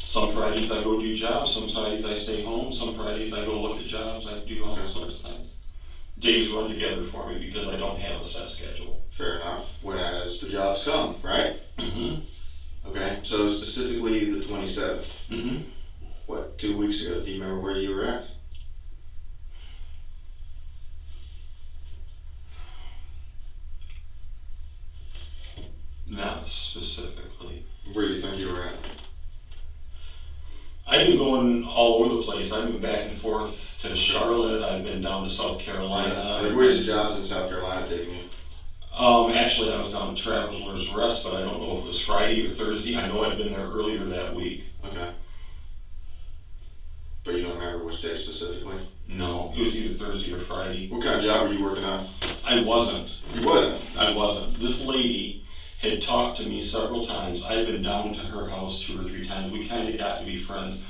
Some Fridays I go do jobs, some Fridays I stay home, some Fridays I go look at jobs, I do all sorts of things. Days run together for me because I don't have a set schedule. Fair enough. When as the jobs come, right? Mm-hmm. Okay, so specifically the 27th. Mm-hmm. What, 2 weeks ago? Do you remember where you were at? Not specifically. Where do you think you were at? I've been going all over the place. I've been back and forth to Charlotte. I've been down to South Carolina. Where's the jobs in South Carolina taking you? Actually, I was down at Traveler's Rest, but I don't know if it was Friday or Thursday. I know I'd been there earlier that week. Okay. But you don't remember which day specifically? No, it was either Thursday or Friday. What kind of job were you working on? I wasn't. You wasn't? I wasn't. This lady had talked to me several times. I'd been down to her house 2 or 3 times. We kind of got to be friends.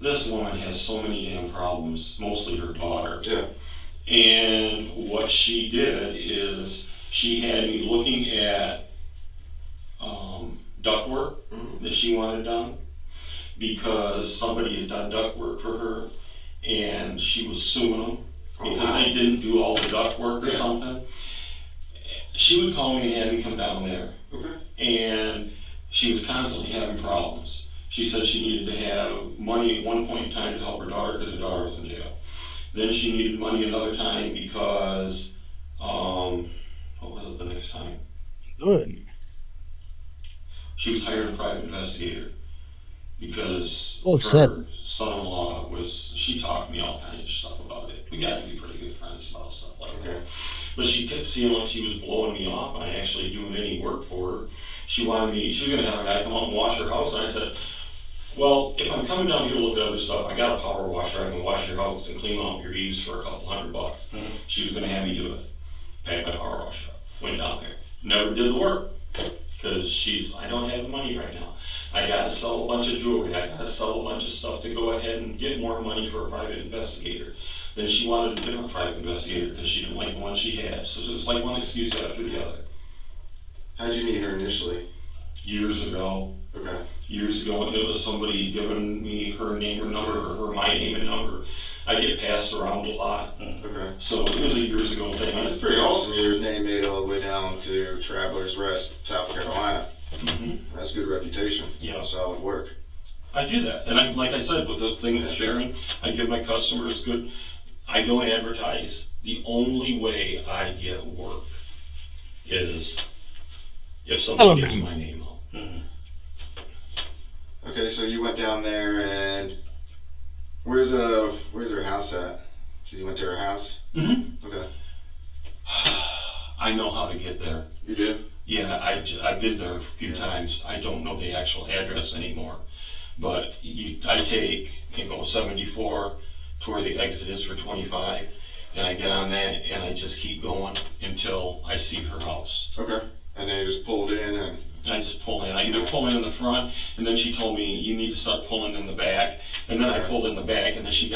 This woman has so many damn problems, mostly her daughter. Yeah. And what she did is she had me looking at ductwork that she wanted done because somebody had done ductwork for her and she was suing them because they didn't do all the ductwork or something. She would call me and have me come down there. Okay. And she was constantly having problems. She said she needed to have money at one point in time to help her daughter because her daughter was in jail. Then she needed money another time because, what was it the next time? Good. She was hiring a private investigator because Set. her son-in-law was, she talked to me all kinds of stuff about it. We got to be pretty good friends about stuff like that. But she kept seeming like she was blowing me off on actually doing any work for her. She wanted me, she was going to have a guy come out and wash her house, and I said, Well, if I'm coming down here to look at other stuff, I got a power washer. I can wash your house and clean out your eaves for a couple $100. She was gonna have me do it. Paid my power washer up. Went down there. Never did the work. Cause I don't have the money right now. I gotta sell a bunch of jewelry. I gotta sell a bunch of stuff to go ahead and get more money for a private investigator. Then she wanted a different private investigator because she didn't like the one she had. So it was like one excuse after the other. How did you meet her initially? Years ago. Okay. Years ago, and it was somebody giving me her name or number, or my name and number. I get passed around a lot. Okay. So it was a years ago thing. That's pretty awesome. Your name made all the way down to Travelers Rest, South Carolina. Mm-hmm. That's good reputation. Yeah. Solid work. I do that, and like I said, with the thing with sharing, I give my customers good. I don't advertise. The only way I get work is if somebody gives my name out. Mm-hmm. Okay, so you went down there, and where's her house at? You went to her house? Mm-hmm. Okay. I know how to get there. You do? Yeah, I've been there a few times. I don't know the actual address anymore, but I take and go 74 to where the exit is for 25, and I get on that, and I just keep going until I see her house. Okay. And then you just pulled in, and I just pull in. I either pull in the front, and then she told me you need to start pulling in the back, and then I pulled in the back, and then she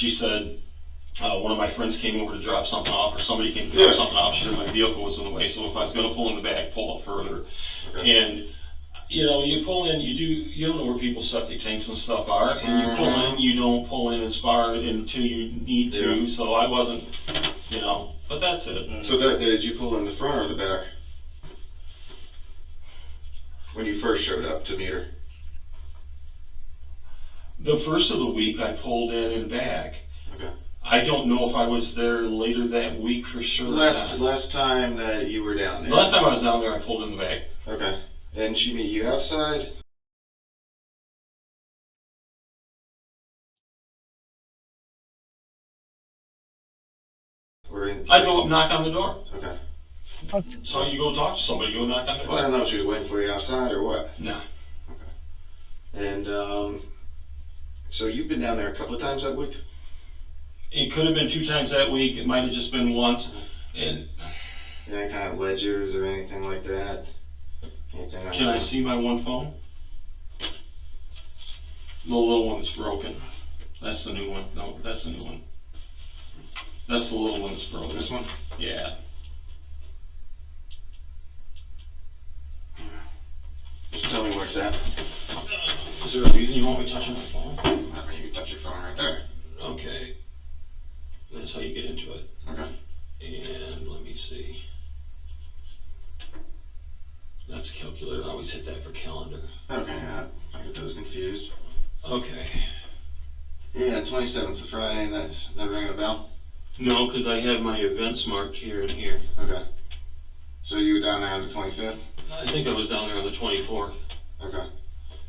said one of my friends came over to drop something off, or somebody came to drop something off. She said my vehicle was in the way, so if I was going to pull in the back, pull up further. Okay. And you pull in, you don't know where people's septic tanks and stuff are, and you pull in, you don't pull in as far until you need to. So I wasn't, but that's it. So that day, did you pull in the front or the back? When you first showed up to meet her? The first of the week I pulled in and back. Okay. I don't know if I was there later that week for sure. Last time that you were down there? The last time I was down there, I pulled in the back. Okay. And she meet you outside? I go up, knock on the door. Okay. So you go talk to somebody, you go knock on the door. Well, I don't know if she was waiting for you outside or what. No. Okay. And so you've been down there a couple of times that week? It could have been 2 times that week. It might have just been once. And any kind of ledgers or anything like that? Anything like can I see my one phone? The little one that's broken. That's the new one. No, that's the new one. That's the little one that's broken. This one? Yeah. Just tell me where it's at. Is there a reason you want me touching my phone? I mean, you can touch your phone right there. Okay. That's how you get into it. Okay. And let me see. That's a calculator. I always hit that for calendar. Okay, I get those confused. Okay. Yeah, 27th of Friday, that's never ringing a bell? No, because I have my events marked here and here. Okay. So you were down there on the 25th? I think I was down there on the 24th. Okay.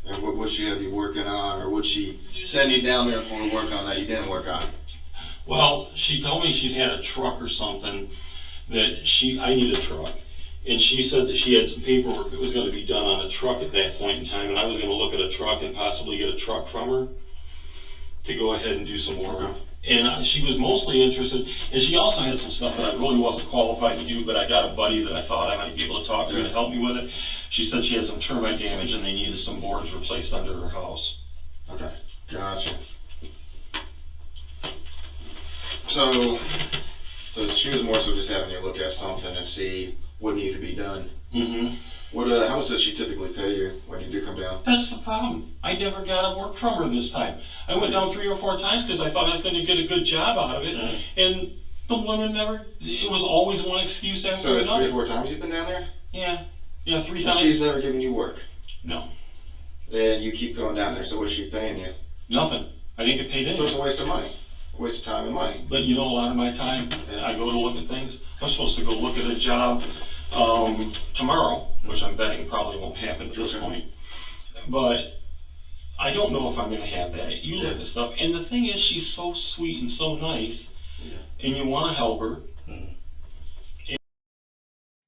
And what would she have you working on, or would she send you down there for work on that you didn't work on? Well, she told me she had a truck or something that I need a truck. And she said that she had some paperwork that was going to be done on a truck at that point in time, and I was going to look at a truck and possibly get a truck from her to go ahead and do some work. Okay. And she was mostly interested, and she also had some stuff that I really wasn't qualified to do, but I got a buddy that I thought I might be able to talk to to help me with it. She said she had some termite damage and they needed some boards replaced under her house. Okay, gotcha. So she was more so just having you look at something and see what needed to be done. Mm-hmm. How much does she typically pay you when you do come down? That's the problem. I never got a work from her this time. I went down 3 or 4 times because I thought I was going to get a good job out of it, and the woman never. It was always one excuse after another. So it's 3 or 4 times you've been down there? Yeah, 3 times. And she's never given you work? No. And you keep going down there, so what's she paying you? Nothing. I didn't get paid anything. So it's a waste of money. A waste of time and money. But a lot of my time, I go to look at things. I'm supposed to go look at a job tomorrow, which I'm betting probably won't happen at this point. But I don't know if I'm going to have that. You look at stuff, and the thing is, she's so sweet and so nice, and you want to help her.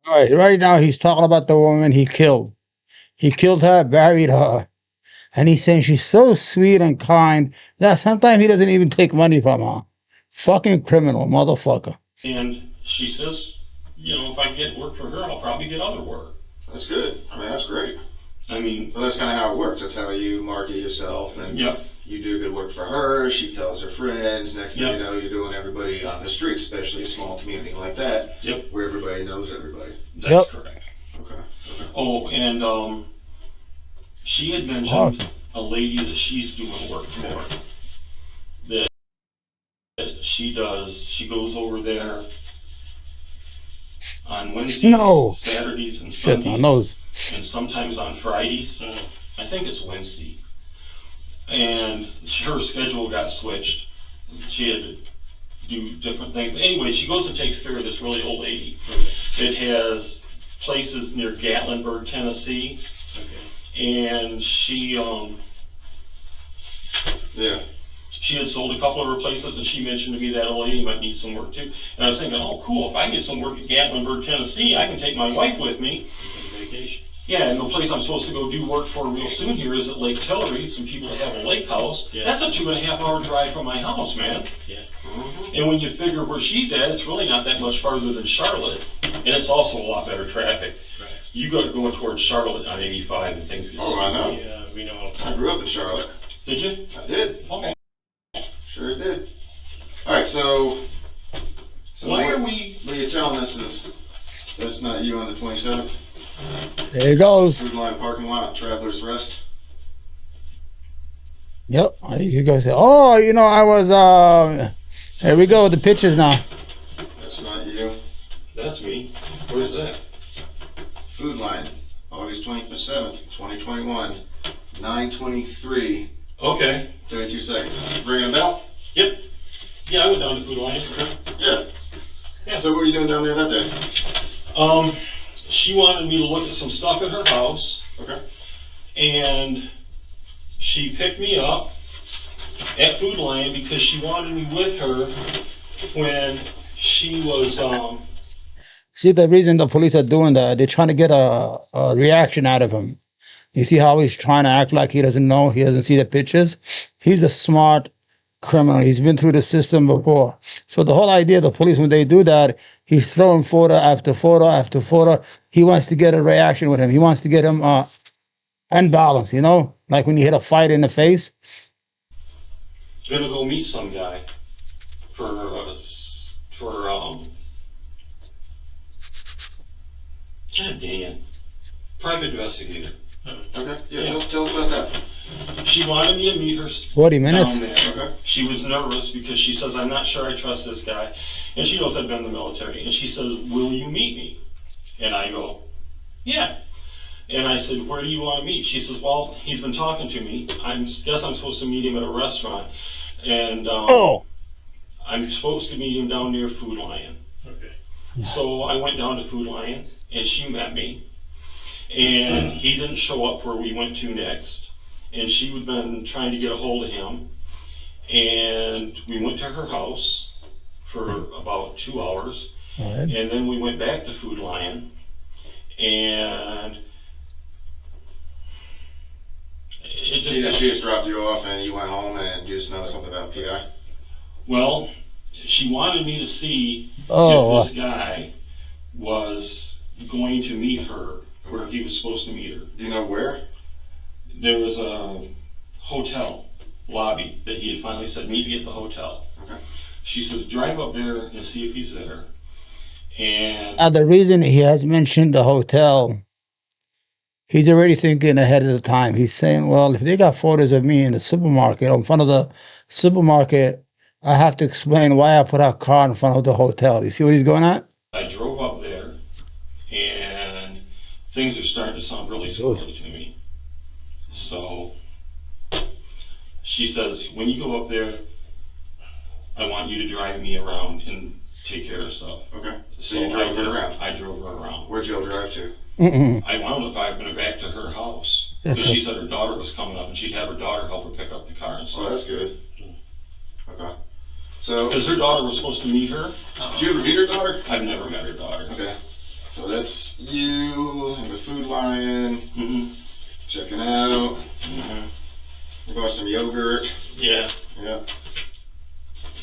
All right now he's talking about the woman he killed. He killed her, buried her, And he's saying she's so sweet and kind that sometimes he doesn't even take money from her. Fucking criminal, motherfucker. And she says, you know, if I get work for her, I'll probably get other work. That's good. I mean, that's great. I mean, Well, that's kind of how it works. That's how you market yourself, and Yep. you do good work for her. She tells her friends. Next thing Yep. you know, you're doing everybody on the street, especially a small community like that, Yep. where everybody knows everybody. That's Yep. correct. Okay. Oh, and she had mentioned a lady that she's doing work for. That she goes over there on Wednesdays, No. Saturdays, and Shit, my Sundays, nose. and sometimes on Fridays. I think it's Wednesday. And her schedule got switched. She had to do different things. But anyway, she goes and takes care of this really old lady. It has places near Gatlinburg, Tennessee. And she Yeah. she had sold a couple of her places, and she mentioned to me that old lady might need some work too. And I was thinking, oh, cool, if I can get some work at Gatlinburg, Tennessee, I can take my wife with me. Vacation. Yeah, and the place I'm supposed to go do work for real soon here is at Lake Tillery, some people that have a lake house. Yeah. That's a 2.5 hour drive from my house, man. Yeah. And when you figure where she's at, it's really not that much farther than Charlotte, and it's also a lot better traffic. Right. You go going towards Charlotte on 85 and things get Oh, I know. Yeah, we know. I grew up in Charlotte. Did you? I did. Okay. Sure did. All right, so Why what, are we? what you're telling us is that's not you on the 27th? There he goes. Food Line parking lot, Travelers Rest. Yep. You guys say, oh, you know, I was, here we go, the pictures now. That's not you. That's me. Where's that? Food Line, August 27th, 2021, 9:23, Okay. 32 seconds. Ringing a bell? Yep. Yeah, I went down to Food Alliance. Yeah. Yeah. So what were you doing down there that day? She wanted me to look at some stuff at her house, Okay. and she picked me up at Food Lion because she wanted me with her when she was, See, the reason the police are doing that, they're trying to get a reaction out of him. You see how he's trying to act like he doesn't know, he doesn't see the pictures? He's a smart criminal. He's been through the system before. So the whole idea of the police, when they do that, he's throwing photo after photo after photo. He wants to get a reaction with him. He wants to get him unbalanced, you know? Like when you hit a fight in the face. gonna go meet some guy for God damn, private investigator. Okay. Yeah, Yeah. Tell us about that. She wanted me to meet her 40 minutes? down there. Okay. She was nervous because she says, I'm not sure I trust this guy. And she knows I've been in the military. And she says, will you meet me? And I go, yeah. And I said, where do you want to meet? She says, well, he's been talking to me. I guess I'm supposed to meet him at a restaurant. And I'm supposed to meet him down near Food Lion. Okay. So I went down to Food Lion, and she met me. And he didn't show up where we went to next. And she had been trying to get a hold of him. And we went to her house for about 2 hours. Right. And then we went back to Food Lion. And it She just, just dropped you off and you went home and you just noticed something about PI? well, she wanted me to see Oh. if this guy was going to meet her where he was supposed to meet her. Do you know where? There was a hotel lobby that he had finally said, meet me at the hotel. Okay. She says, drive up there and see if he's there. And The reason he has mentioned the hotel, he's already thinking ahead of the time. He's saying, well, if they got photos of me in the supermarket, or in front of the supermarket, I have to explain why I put our car in front of the hotel. You see what he's going at? I drove up there, and things are starting to sound really squirrely to me. So she says, when you go up there, I want you to drive me around and take care of stuff. Okay. So you drove her around? I drove her around. Where'd you all drive to? I wound up driving her back to her house because she said her daughter was coming up and she'd have her daughter help her pick up the car and Oh, stuff. that's good. Okay. So, Because her daughter was supposed to meet her. did you ever meet her daughter? I've never met her daughter. Okay. So that's you and the Food Lion Mm-hmm. checking out. Mm-hmm. bought some yogurt. Yeah. Yep.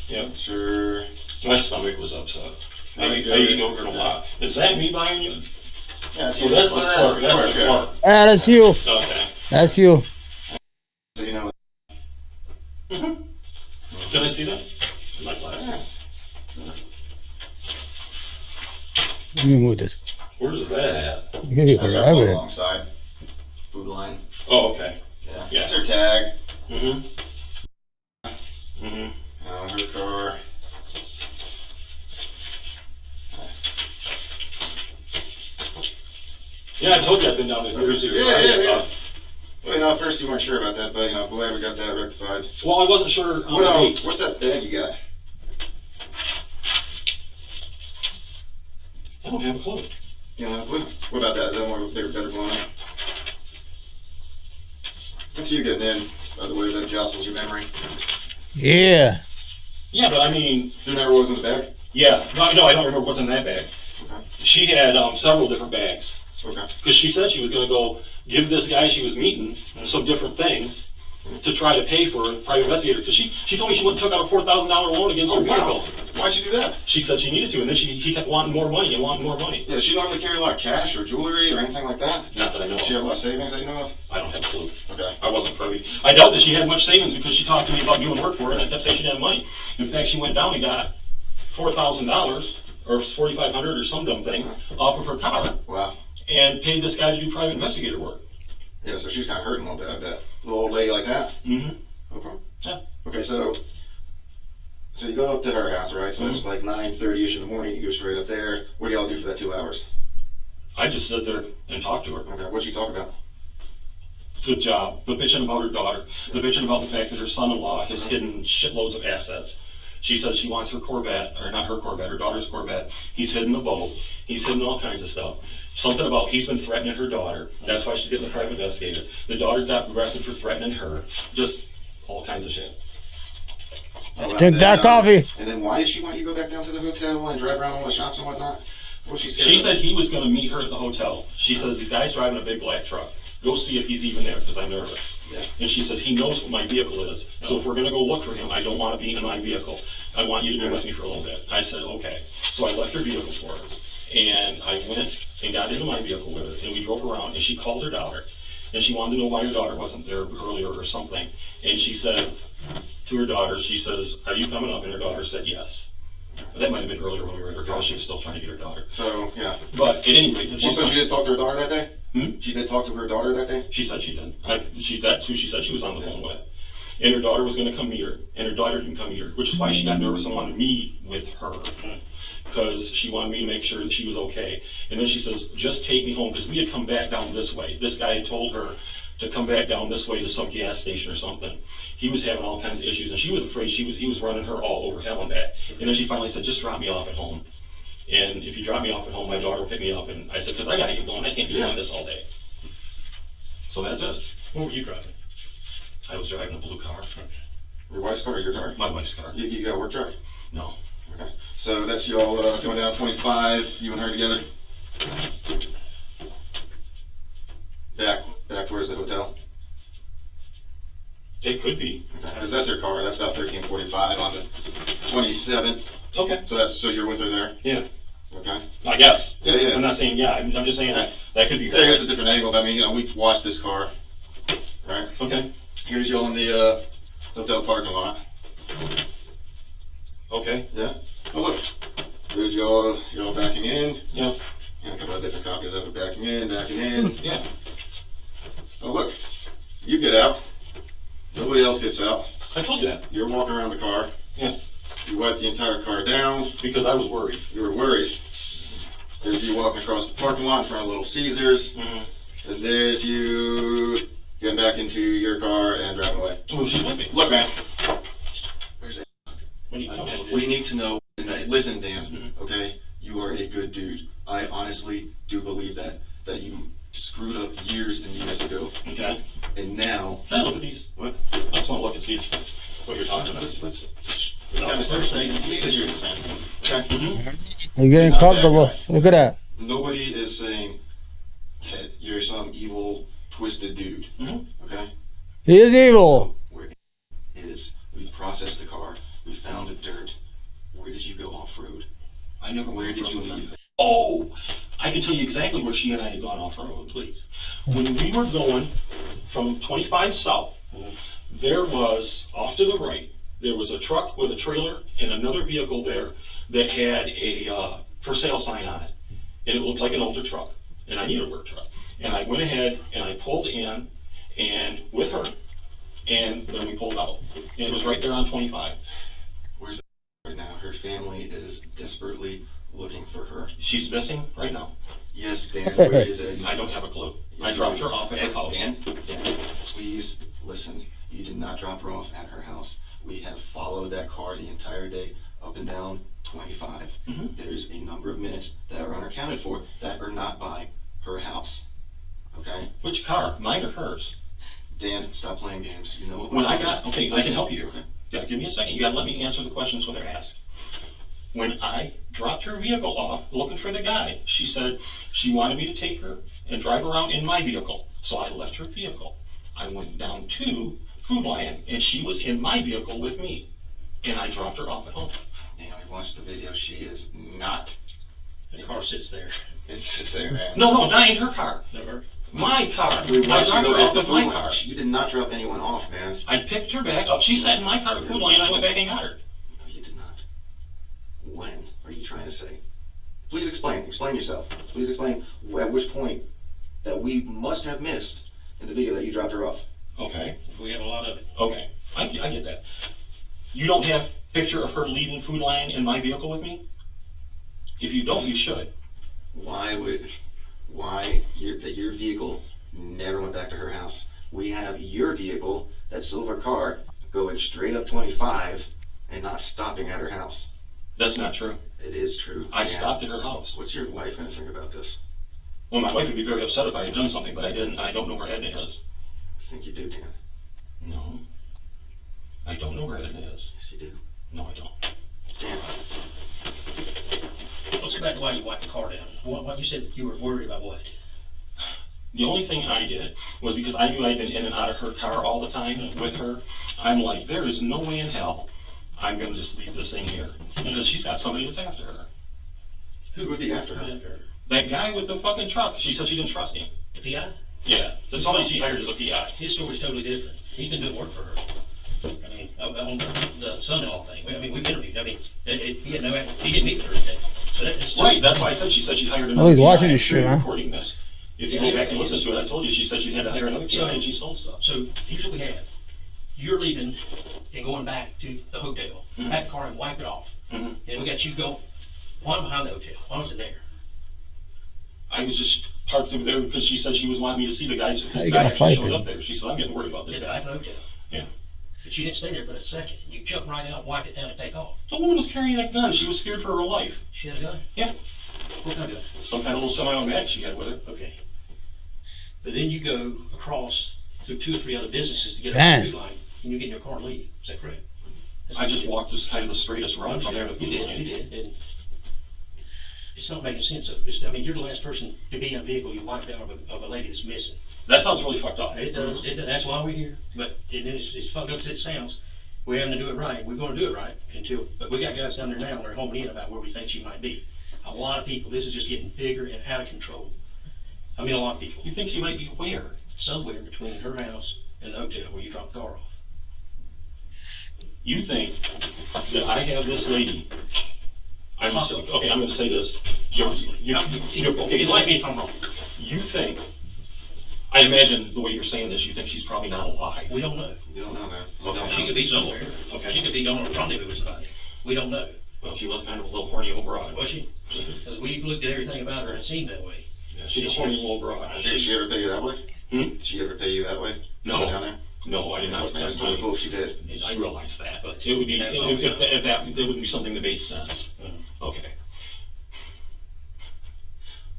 Yep. Sure. My stomach was upset. I Right, eat yogurt a lot. Is that me buying you? Yeah, it's Oh, that's the Clark. That's the Clark. Ah, that's you. Okay. That's you. So you know. Mm-hmm. Can I see that? My glasses. Let me move this. Where's that at? You can grab it. Alongside. Food line. Oh, okay. Yeah. Yeah. That's her tag. Mm-hmm. Mm-hmm. Her car. Yeah, I told you I've been down there Thursday. Yeah. Well, you know, at first you weren't sure about that, but you know, glad we got that rectified. Well, I wasn't sure on the dates. What's that bag you got? I don't have a clue. You know, what about that? Is that more they were better blown up? What's you getting in, by the way, that jostles your memory? Yeah. Yeah, but I mean... You remember what was in the bag? Yeah. No, I don't remember what's in that bag. Okay. She had several different bags. Okay. Because she said she was going to go give this guy she was meeting some different things to try to pay for a private investigator. Because she told me she went and took out a $4,000 loan against her vehicle. Why'd she do that? She said she needed to, and then he kept wanting more money and wanting more money. Yeah, does she normally carry a lot of cash or jewelry or anything like that? Not that I know Does she of. have a lot of savings that you know of? I don't have a clue. Okay. I wasn't privy. I doubt that she had much savings because she talked to me about doing work for her, and she kept saying she didn't have money. In fact, she went down and got $4,000 or $4,500 or some dumb thing off of her car. Wow. And paid this guy to do private investigator work. Yeah, so she's kind of hurting a little bit, I bet. Little old lady like that? Mm-hmm. Okay. Yeah. Okay, so you go up to her house, right? So it's like 9:30ish in the morning. You go straight up there. What do y'all do for that 2 hours? I just sit there and talk to her. Okay, what'd she talk about? The job, the bitching about her daughter, the bitching about the fact that her son-in-law has hidden shitloads of assets. She says she wants her Corvette, or not her Corvette, her daughter's Corvette. He's hidden the boat. He's hidden all kinds of stuff. Something about he's been threatening her daughter. That's why she's getting the private investigator. The daughter got arrested for threatening her. Just all kinds of shit. Drink that coffee. And then why did she want you to go back down to the hotel and drive around all the shops and whatnot? What was she scared She of? said he was going to meet her at the hotel. She says, these guys driving a big black truck. Go see if he's even there, because I'm nervous. Yeah. And she says, he knows what my vehicle is. So if we're going to go look for him, I don't want to be in my vehicle. I want you to be with me for a little bit. I said, okay. So I left her vehicle for her. And I went and got into my vehicle with her, and we drove around, and she called her daughter. And she wanted to know why her daughter wasn't there earlier or something. And she said to her daughter, she says, are you coming up? And her daughter said yes. That might have been earlier when we were at her house. She was still trying to get her daughter. So, yeah. But at any rate, She said she did talk to her daughter that day? Hmm? She did talk to her daughter that day? She said she did. That's who she said she was on the phone with. And her daughter was going to come meet her. And her daughter didn't come meet her, which is why she got nervous and wanted me with her. Because she wanted me to make sure that she was okay. And then she says, just take me home, because we had come back down this way. This guy had told her to come back down this way to some gas station or something. He was having all kinds of issues, and she was afraid he was running her all over hell and back. And then she finally said, just drop me off at home. And if you drop me off at home, my daughter will pick me up. And I said, because I got to get going. I can't be doing this all day. So that's it. What were you driving? I was driving a blue car. Your wife's car or your car? My wife's car. You got a work truck? No. Okay. So that's y'all going down 25, you and her together? Back towards the hotel? It could be. Okay. Because that's her car. That's about 13:45 on the 27th. Okay. So you're with her there? Yeah. Okay. I guess. Yeah. I'm not saying yeah. I'm just saying that could be. Yeah, here's a different angle. But I mean, you know, we've watched this car, right? Okay. Here's y'all in the hotel parking lot. Okay. Yeah. Oh look. Here's y'all backing in. Yeah. And a couple of different copies of it backing in. Yeah. Oh look. You get out. Nobody else gets out. I told you that. You're walking around the car. Yeah. You wipe the entire car down. Because I was worried. You were worried. There's you walking across the parking lot in front of Little Caesars. Mm-hmm. And there's you getting back into your car and driving away. Oh, she's with me. Look, man. Where's that? What do you We need to know. Listen, Dan. Mm-hmm. Okay, you are a good dude. I honestly do believe that you screwed up years and years ago, Okay. and now. Can I look at these? What? I just want to look and see what you're talking about. Let's. No, First thing, you need to hear this, man. Okay. Mm-hmm. You're getting comfortable. Look at that. Nobody is saying that you're some evil, twisted dude. Mm-hmm. Okay. He is evil. did you go off-road? I never Where went did you off-road. leave? Oh, I can tell you exactly where she and I had gone off-road, please. When we were going from 25 south, there was, off to the right, there was a truck with a trailer and another vehicle there that had a for sale sign on it. And it looked like an older truck, and I needed a work truck. And I went ahead and I pulled in and with her, and then we pulled out. And it was right there on 25. Where's right now? Her family is desperately looking for her. She's missing right now. Yes, Dan, where is it? I don't have a clue. Yes, I dropped her off at her house. Dan, please listen. You did not drop her off at her house. We have followed that car the entire day, up and down 25. There's a number of minutes that are unaccounted for that are not by her house. Okay? Which car? Mine or hers? Dan, stop playing games. You know what When I got, okay, I can help you here. Okay. Yeah, give me a second. You gotta let me answer the questions when they're asked. When I dropped her vehicle off, looking for the guy, she said she wanted me to take her and drive around in my vehicle. So I left her vehicle. I went down to Food Lion, and she was in my vehicle with me. And I dropped her off at home. Dan, we watched the video. She is not. The car sits there. It sits there, man. No, not in her car. Never. My car. We I watched dropped you her go off back to with my Food car. Lion. You did not drop anyone off, man. I picked her back up. She sat in my car at Food Lion, and I went back and got her. No, you did not. When are you trying to say? Please explain. Explain yourself. Please explain at which point that we must have missed in the video that you dropped her off. Okay. We have a lot of it. Okay. I get that. You don't have picture of her leaving Food Lion in my vehicle with me? If you don't, you should. Why your vehicle never went back to her house? We have your vehicle, that silver car, going straight up 25 and not stopping at her house. That's not true. It is true. I Dan. stopped at her house. What's your wife going to think about this? Well, my wife would be very upset if I had done something, but I didn't. I don't know where Edna is. I think you do, Dan. No. I don't know where Edna is. Yes, you do. No, I don't. Dan. Let's go back to why you wiped the car down. What you said you were worried about what? The only thing I did was because I knew I'd been in and out of her car all the time with her. I'm like, there is no way in hell I'm going to just leave this thing here. Because she's got somebody that's after her. Who would be after her? That guy with the fucking truck. She said she didn't trust him. The PI? Yeah. That's all she hired is a PI. His story's totally different. He's been doing work for her. I mean, on the son-in-law thing. I mean, we've interviewed. I mean, he had no, he didn't meet Thursday. So that's Right, that's why I said she said she hired another Oh, he's PI. watching this shit, huh? Recording this. If you go back and listen to it, I told you she said she had to hire another PI and she sold stuff. So here's what we have. You're leaving and going back to the hotel. Pack the car and wipe it off. And we got you go one behind the hotel. Why was it there? I was just parked over there because she said she was wanting me to see the guys. How you The guy gonna actually fight showed them? up there. She said, I'm getting worried about this In the guy. back of the hotel. Yeah. But you didn't stay there but a second. You jumped right out, wiped it down, and take off. The woman was carrying a gun. She was scared for her life. She had a gun? Yeah. What kind of gun? Some kind of little semi-automatic she had with her. Okay. But then you go across through 2 or 3 other businesses to get Damn. up to the food line, and you get in your car and leave. Is that correct? That's I what just you did. walked this kind of the straightest route from there to You Food did, Lion. you did. And it's not making sense. I mean, you're the last person to be in a vehicle you wiped out of a lady that's missing. That sounds really fucked up. It does. That's why we're here. But it's fucked up as it sounds. We're having to do it right. We're going to do it right but we got guys down there now that are homing in about where we think she might be. A lot of people. This is just getting bigger and out of control. I mean, a lot of people. You think she might be where? Somewhere between her house and the hotel where you dropped the car off. You think that I have this lady. I'm going to say this. Okay, Like me if I'm wrong. You think, I imagine the way you're saying this, you think she's probably not alive. We don't know. You don't know, man. You Okay. don't know. She could be somewhere. Okay. She could be going on a rendezvous with somebody. We don't know. Well, she was kind of a little horny old broad. Was she? Because we've looked at everything about her and it seemed that way. She's a horny little broad. Did she ever pay you that way? Hmm? Did she ever pay you that way? No. Go down there? No, I did not. Man, it's really cool if she did. I realize that, but it would be, if that would be something that made sense. Okay.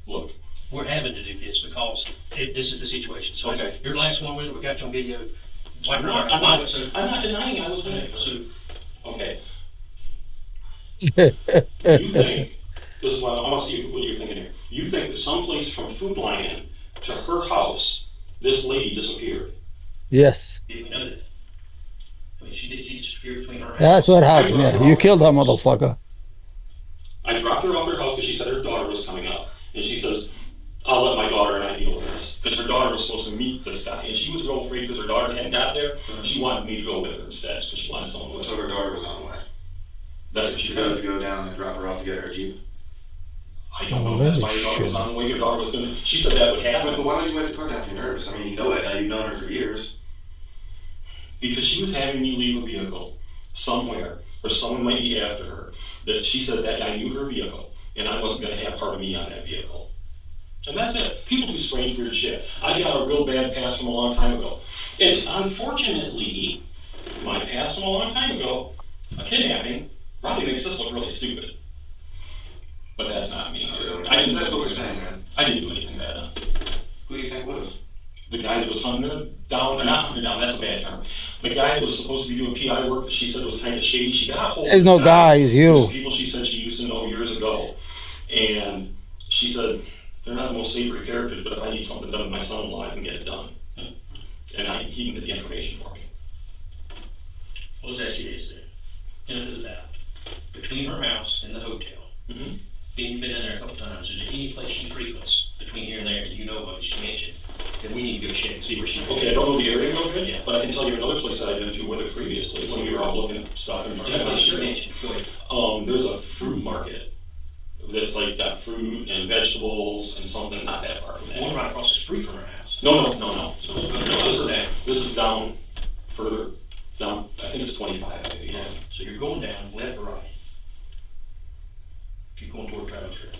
Look, We're having to do this because this is the situation. So Okay. you're the last one with it. We got you on video. I'm not denying I was doing it. So Okay. You think, this is what I want to see what you're thinking here. You think that someplace from Food Lion to her house, this lady disappeared? Yes. did we know that? I mean, she disappeared between her. That's what happened. Yeah. You killed her, motherfucker. guy, and she was real afraid because her daughter hadn't got there. She wanted me to go with her instead, because she wanted someone with So her. her daughter was on the way. That's what she She had did. to go down and drop her off to get her Jeep. I don't know, that's why your daughter was on the way, your daughter was gonna, she said that would happen. But why would you wait the car down if you're nervous? I mean, you know it, now you've known her for years. Because she was having me leave a vehicle somewhere, or someone might be after her, that she said that I knew her vehicle, and I wasn't gonna have part of me on that vehicle. And that's it. People do strange, weird shit. I got a real bad past from a long time ago. And unfortunately, my past from a long time ago, a kidnapping, probably makes this look really stupid. But that's not me. That's what we're saying, man. I didn't do anything bad. Who do you think would have? The guy that was hunting her down, or not hunting her down, that's a bad term. The guy that was supposed to be doing PI work that she said was kind of shady, she got a hold of. There's no guy, it's you. People she said she used to know years ago. And she said, they're not the most savory characters, but if I need something done with my son-in-law, I can get it done. And he can get the information for me. Well, let's ask you this then. Into the doubt. Between her house and the hotel, Mm-hmm. you've been in there a couple times, is there any place she frequents between here and there that you know of that she mentioned? That we need to go check and see where she. Okay, I don't know the area real good, Yeah. but I can tell you another place that I've been to with her previously, when we were out looking at stuff in Yeah, place she mentioned, go ahead. There's a fruit market that's like got fruit and vegetables and something not that far from that. One right across the street from her house. No. So it's good. No, this is down further, down, I think it's 25, maybe. Yeah, so you're going down, left or right? You're going toward Travis Street.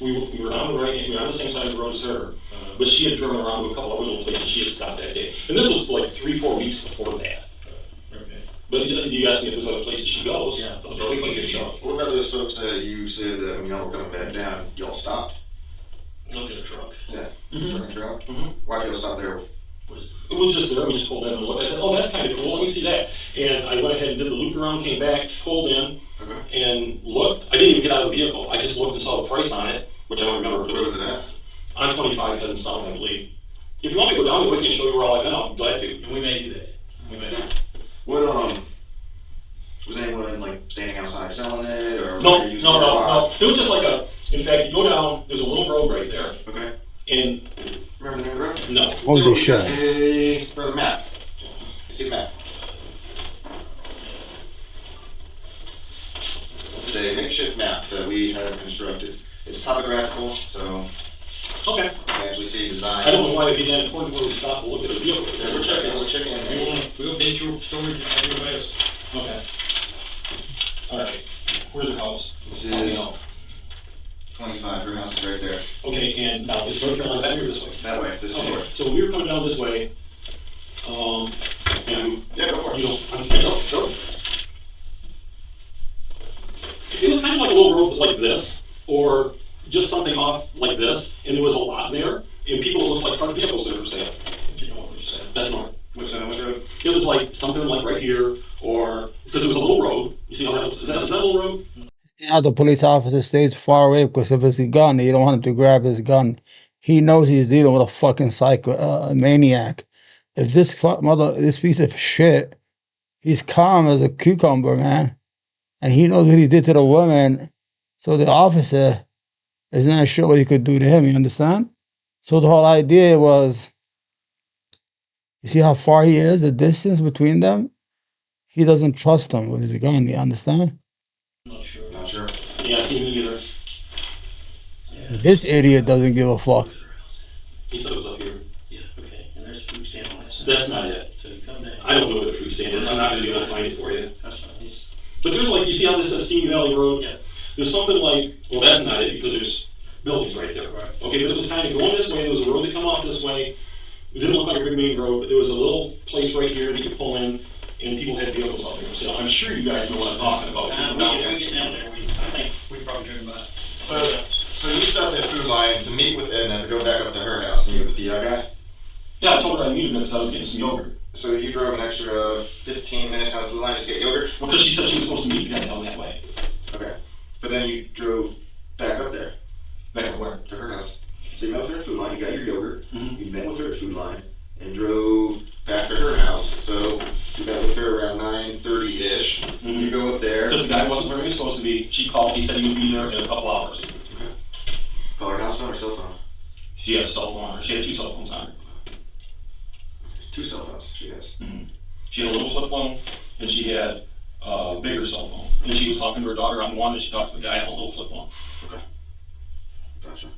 We were on the right, we were on the same side of the road as her, but she had driven around to a couple other little places she had stopped that day. And this was like 3-4 weeks before that. Okay. But you asked me if there's other places she goes. Yeah. Those are other places she goes. What about those folks that you said that when y'all were coming back down, y'all stopped? Look at the truck. Yeah. Mhm. Parking truck? Mhm. Why did y'all stop there? What is it? It was just there, we just pulled in and looked. I said, oh, that's kind of cool, let me see that. And I went ahead and did the loop around, came back, pulled in, Okay. and looked. I didn't even get out of the vehicle. I just looked and saw the price on it, which I don't remember. Where was it at? On 25 Head and South, I believe. If you want me to go down with you and show you where all I've been, I'll be glad to. We may do that. We may. What, was anyone like standing outside selling it, or? No. were you using it a lot? It was just like in fact, you go down, there's a little road right there, Okay. and, Remember the name of the road? no. Holy shit. Hey, where's the map? You see the map? This is a makeshift map that we have constructed. It's topographical, so Okay. you can actually see design. I don't know why they did that important where we stopped to look at a vehicle. Yeah, we're checking. We'll update your storage and everybody else. Okay. All right. Where's your house? This Let me is know. 25, her house is right there. Okay, and now is North Carolina that way or this way? That way, this is Okay, north. so we were coming down this way, and Yeah, go for it. you know, Go. it was kind of like a little road like this, or just something off like this, and there was a lot there, and people, it looks like car vehicles that were for sale. Didn't know what you said. That's north. Which road? It was like something like right here, or, because it was a little road, you see how that, is that a little road? Now the police officer stays far away because if it's a gun, you don't want him to grab his gun. He knows he's dealing with a fucking psycho, maniac. If this this piece of shit, he's calm as a cucumber, man. And he knows what he did to the woman. So the officer is not sure what he could do to him, you understand? So the whole idea was, you see how far he is, the distance between them? He doesn't trust him with his gun, you understand? Not sure. Not sure. Yeah, see me either. Yeah. This idiot doesn't give a fuck. He said it was up here. Yeah, okay, and there's a food stand on that side. That's not it. So you come down. I don't know where the fruit stand is, I'm not gonna be able to find it for you. That's fine. It's- But there's like, you see how this is Steamy Valley Road? Yeah. There's something like, well, that's not it, because there's buildings right there. Right. Okay, but it was kind of going this way, there was a road that come off this way. It didn't look like a big main road, but there was a little place right here that you pull in, and people had vehicles out there for sale. I'm sure you guys know what I'm talking about. People down We there. get down there, I think we probably driven by. So you stopped at Food Line to meet with Edna to go back up to her house to meet with the PI guy? Yeah, I told her I needed them because I was getting some yogurt. So you drove an extra 15 minutes down to Food Line just to get yogurt? Because she said she was supposed to meet the guy down that way. Okay. But then you drove back up there Back up where? to her house. So you met with her at Food Line, you got your yogurt, Mhm. you met with her at Food Line, and drove back to her house. So you met with her around 9:30-ish. Mhm. You go up there. Because the guy wasn't where he was supposed to be. She called, he said he would be there in a couple hours. Call her house phone or cell phone? She had a cell phone on her, she had 2 cell phones on her. 2 cell phones she has. Mm-hmm. She had a little flip phone, and she had a bigger cell phone. And she was talking to her daughter on one, and she talked to the guy on a little flip phone. Okay. Gotcha.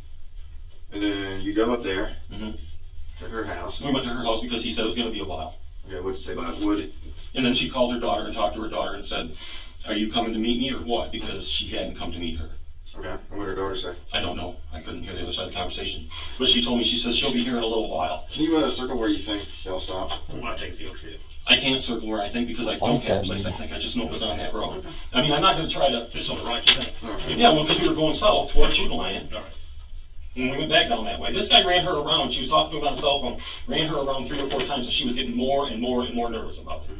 And then you go up there Mm-hmm. to her house. We went to her house because he said it was going to be a while. Okay, what did you say about wood? And then she called her daughter and talked to her daughter and said, "Are you coming to meet me or what?" Because she hadn't come to meet her. Okay, and what did her daughter say? I don't know. I couldn't hear the other side of the conversation. But she told me, she says she'll be here in a little while. Can you circle where you think y'all stopped? We want to take a field trip. I can't circle where I think because I don't have a place I think. I just know it was on that road. I mean, I'm not going to try to. It's on the right, you think? Okay. Yeah, well, because we were going south towards Shooting Lion. All right. And we went back down that way. This guy ran her around. She was talking to him on the cell phone, ran her around 3 or 4 times, and she was getting more and more and more nervous about it.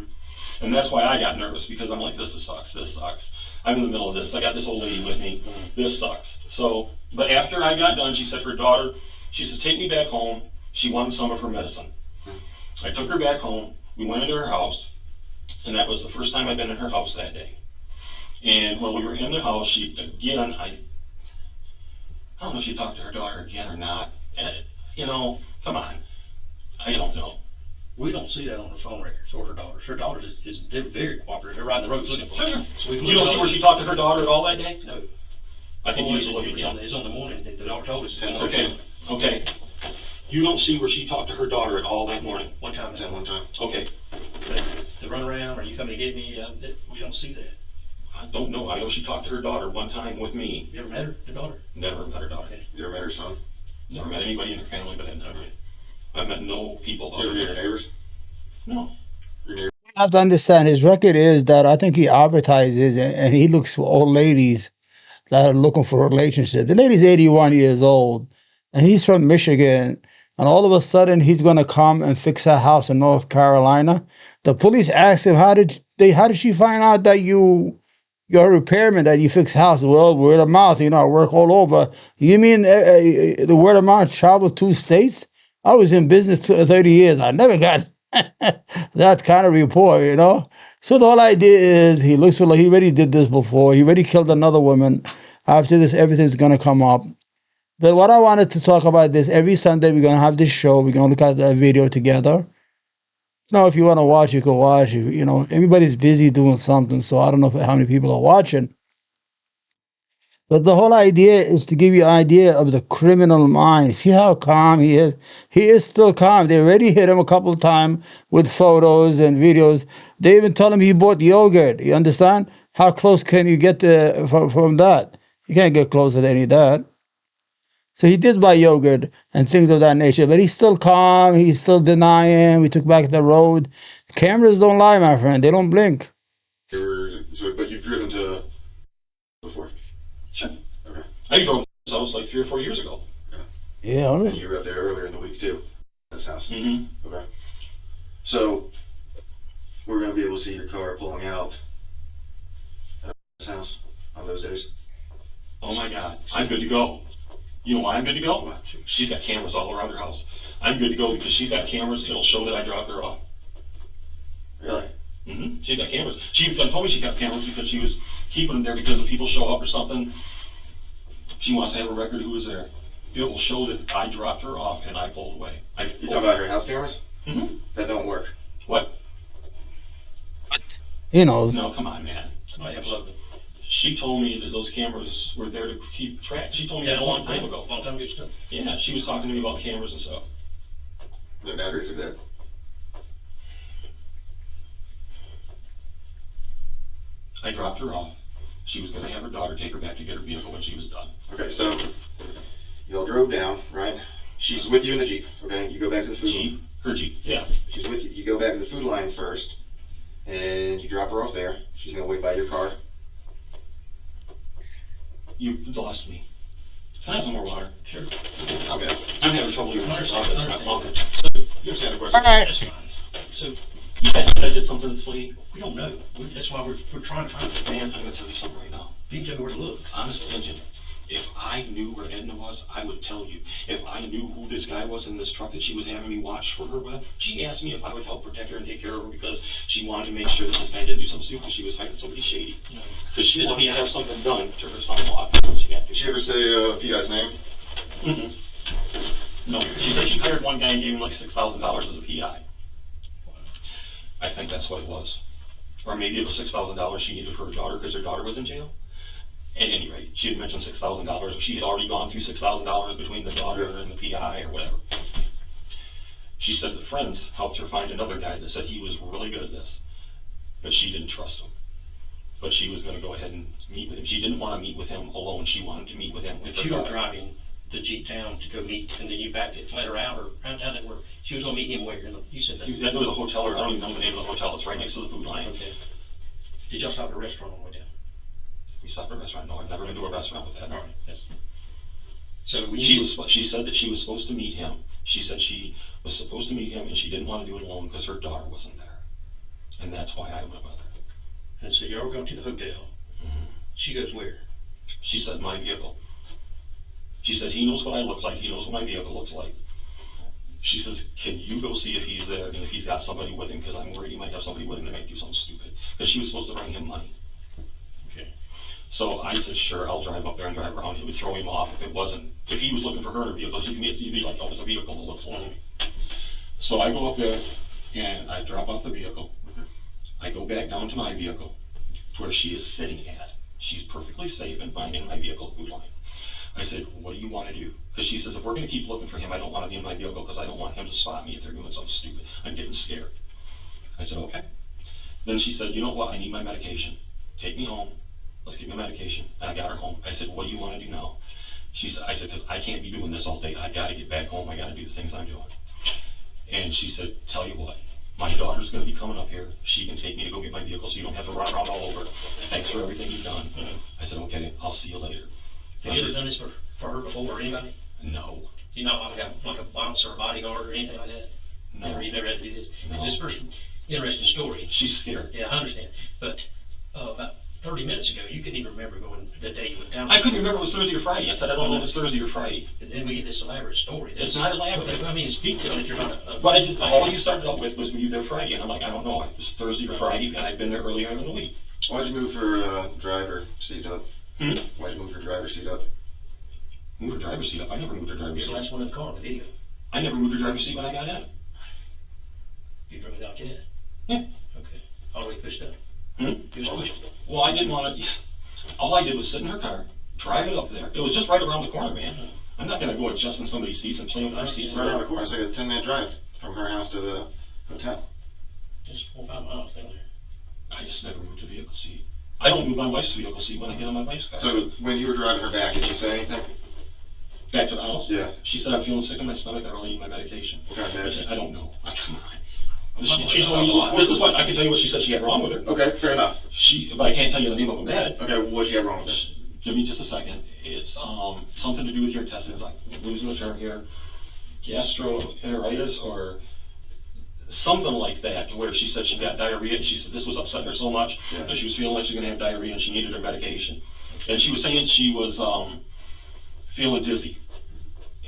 And that's why I got nervous, because I'm like, this sucks, this sucks. I'm in the middle of this. I got this old lady with me. This sucks. So, but after I got done, she said to her daughter, she says, take me back home. She wanted some of her medicine. I took her back home. We went into her house, and that was the first time I'd been in her house that day. And when we were in the house, she, again, I don't know if she talked to her daughter again or not. And, you know, come on. I don't know. We don't see that on her phone records or her daughters. Her daughters they're very cooperative. They're riding the roads looking for her. So You don't see where she talked to her daughter at all that day? No. I think you need to look It's again. it's on the morning. The daughter told us. Okay, okay. You don't see where she talked to her daughter at all that morning? One time. That one time. Okay. The run around, or you coming to get me, we don't see that. I don't know. I know she talked to her daughter one time with me. You ever met her, the daughter? Never met her daughter. Okay. You ever met her son? Never met anybody in her family but him. I've met no people You ever other meet than her neighbors? No. You have to understand, his record is that I think he advertises and he looks for old ladies that are looking for a relationship. The lady's 81 years old, and he's from Michigan, and all of a sudden he's going to come and fix her house in North Carolina. The police asked him, how did she find out that you're a repairman, that you fix houses? Well, word of mouth, you know, I work all over. You mean the word of mouth traveled 2 states? I was in business 30 years. I never got that kind of report, you know. So the whole idea is he looks for, like, he already did this before. He already killed another woman. After this, everything's going to come up. But what I wanted to talk about this, every Sunday we're going to have this show. We're going to look at that video together. Now, if you want to watch, you can watch. You know, everybody's busy doing something, so I don't know how many people are watching. But the whole idea is to give you an idea of the criminal mind. See how calm he is? He is still calm. They already hit him a couple of times with photos and videos. They even told him he bought yogurt. You understand? How close can you get from that? You can't get closer to any of that. So he did buy yogurt and things of that nature, but he's still calm. He's still denying. We took back the road. Cameras don't lie, my friend. They don't blink. But you've driven to before? Sure. Okay. I drove this house like 3 or 4 years ago. Yeah. And you were up there earlier in the week too, this house. Mm-hmm. Okay. So, we're going to be able to see your car pulling out at this house on those days? Oh my God, I'm good to go. You know why I'm good to go? Why? She's got cameras all around her house. I'm good to go because she's got cameras. It'll show that I dropped her off. Really? Mm-hmm. She's got cameras. She told me she got cameras because she was keeping them there because if people show up or something, she wants to have a record who was there. It will show that I dropped her off and I pulled away. You talking about her house cameras? Mm-hmm. That don't work. What? He knows. No, come on, man. Somebody uploaded it. She told me that those cameras were there to keep track. She told me that a long time ago. Long time ago stuff. Yeah, she was talking to me about cameras and stuff. The batteries are dead. I dropped her off. She was going to have her daughter take her back to get her vehicle when she was done. Okay, so y'all drove down, right? She's with you in the Jeep, okay? You go back to the food Jeep? Her Jeep, yeah. She's with you. You go back to the food line first, and you drop her off there. She's going to wait by your car. You lost me. Can I have some more water? Sure. Okay. I'm having trouble here. Understand. You understand the question? That's fine. So, You guys said I did something to this lady? we don't know. That's why we're trying to find it. Man, I'm going to tell you something right now. You can tell me where to look. Honest opinion. If I knew where Edna was, I would tell you. If I knew who this guy was in this truck that she was having me watch for her with, she asked me if I would help protect her and take care of her because she wanted to make sure that this guy didn't do something stupid because she was hiding somebody shady. Because she wanted to have something done to her son-in-law. She got to. Did she ever say P.I.'s name? Mm-hmm. No. She said she hired one guy and gave him like $6,000 as a PI. I think that's what it was. Or maybe it was $6,000 she needed for her daughter because her daughter was in jail. At any rate, she had mentioned $6,000. She had already gone through $6,000 between the daughter and the PI or whatever. She said that friends helped her find another guy that said he was really good at this, but she didn't trust him. But she was going to go ahead and meet with him. She didn't want to meet with him alone. She wanted to meet with him. But you were driving the Jeep down to go meet, and then you backed it, let her out, or how did that work? She was going to meet him where? You said that. There was a hotel, or I don't even know the name of the hotel. It's right next to the food line. Okay. Did y'all stop at a restaurant on the way down? We stopped at a restaurant. No, I've never been to a restaurant with that. All right. Yes. So she said that she was supposed to meet him. She said she was supposed to meet him, and she didn't want to do it alone because her daughter wasn't there. And that's why I went with her. And so y'all go to the hotel. Mm-hmm. She goes where? She said my vehicle. She said he knows what I look like. He knows what my vehicle looks like. She says, can you go see if he's there and if he's got somebody with him, because I'm worried he might have somebody with him that might do something stupid. Because she was supposed to bring him money. Okay. So I said, sure, I'll drive up there and drive around. It would throw him off if he was looking for her in her vehicle. You'd be like, oh, it's a vehicle that looks like me. So I go up there and I drop off the vehicle. I go back down to my vehicle to where she is sitting at. She's perfectly safe and fine in my vehicle at Food Line. I said, what do you want to do? Because she says, if we're going to keep looking for him, I don't want to be in my vehicle because I don't want him to spot me if they're doing something stupid. I'm getting scared. I said, okay. Then she said, you know what? I need my medication. Take me home. Let's get my medication. And I got her home. I said, what do you want to do now? I said, because I can't be doing this all day. I got to get back home. I got to do the things I'm doing. And she said, tell you what, my daughter's going to be coming up here. She can take me to go get my vehicle so you don't have to run around all over. Thanks for everything you've done. I said, okay, I'll see you later. Have you ever done this for her before or anybody? No. You know, like a bouncer or a bodyguard or anything like that? No. You never had to do this? No. This person, interesting story. She's scared. Yeah, I understand. But about 30 minutes ago, you couldn't even remember going the day you went down. I couldn't remember if it was Thursday or Friday. I said, I don't know if it's Thursday or Friday. And then we get this elaborate story. It's not elaborate. I mean, it's detailed if you're not a... But all you started off with was, were you there Friday? And I'm like, I don't know. It was Thursday or Friday, and I've been there earlier in the week. Why'd you move her driver seat up? Hmm? Why'd you move her driver seat up? Move her driver's seat up? I never moved her driver's You're seat the up. last one in the car in the video. I never moved her driver's seat when I got in. You drove without yet? Yeah. Okay. Already pushed up? Hmm? You was pushed up? Well, I didn't want to. All I did was sit in her car, drive it up there. It was just right around the corner, man. I'm not going to go adjusting somebody's seats and playing with their seats. It's right around the corner. It's like a 10-minute drive from her house to the hotel. Just 4 or 5 miles down there. I just never moved a vehicle seat. I don't move my wife's vehicle seat when I get on my wife's car. So when you were driving her back, did she say anything? Back to the house? Yeah. She said, I'm feeling sick in my stomach. I really need my medication. What kind of medicine? I don't know. Come on. This is what I can tell you what she said she had wrong with her. Okay, fair enough. But I can't tell you the name of a med. Okay, well, what'd she have wrong with it? Give me just a second. It's something to do with your intestines. I'm losing the term here. Gastroenteritis or something like that, where she said she got diarrhea, and she said this was upsetting her so much that she was feeling like she was going to have diarrhea and she needed her medication. And she was saying she was feeling dizzy,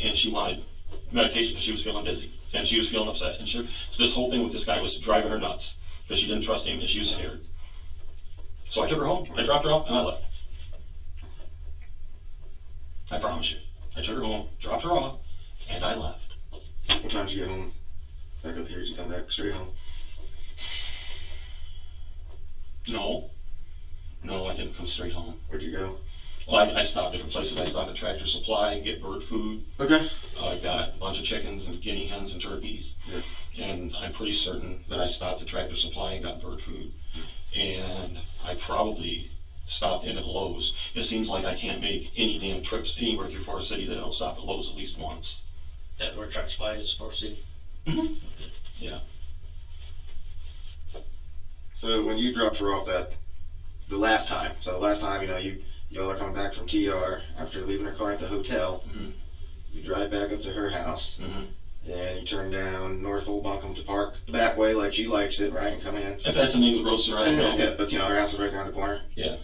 and she wanted medication because she was feeling dizzy, and she was feeling upset. And this whole thing with this guy was driving her nuts because she didn't trust him and she was scared. So I took her home, I dropped her off, and I left. I promise you. I took her home, dropped her off, and I left. What time did you get home? Back up here, did you come back straight home? No, I didn't come straight home. Where'd you go? Well, I stopped at different places. I stopped at Tractor Supply and get bird food. Okay. I got a bunch of chickens and guinea hens and turkeys. Yeah. And I'm pretty certain that I stopped at Tractor Supply and got bird food. And I probably stopped in at Lowe's. It seems like I can't make any damn trips anywhere through Forest City that I don't stop at Lowe's at least once. That's where Tractor Supply is, Forest City? Mm-hmm. Yeah. So when you dropped her off the last time, y'all are coming back from TR after leaving her car at the hotel. Mm-hmm. You drive back up to her house, Mm-hmm. and you turn down North Old Buncombe to park the back way like she likes it, right, and come in. If that's the name of the road, sir, I don't know. Yeah, but her house is right around the corner. Yeah.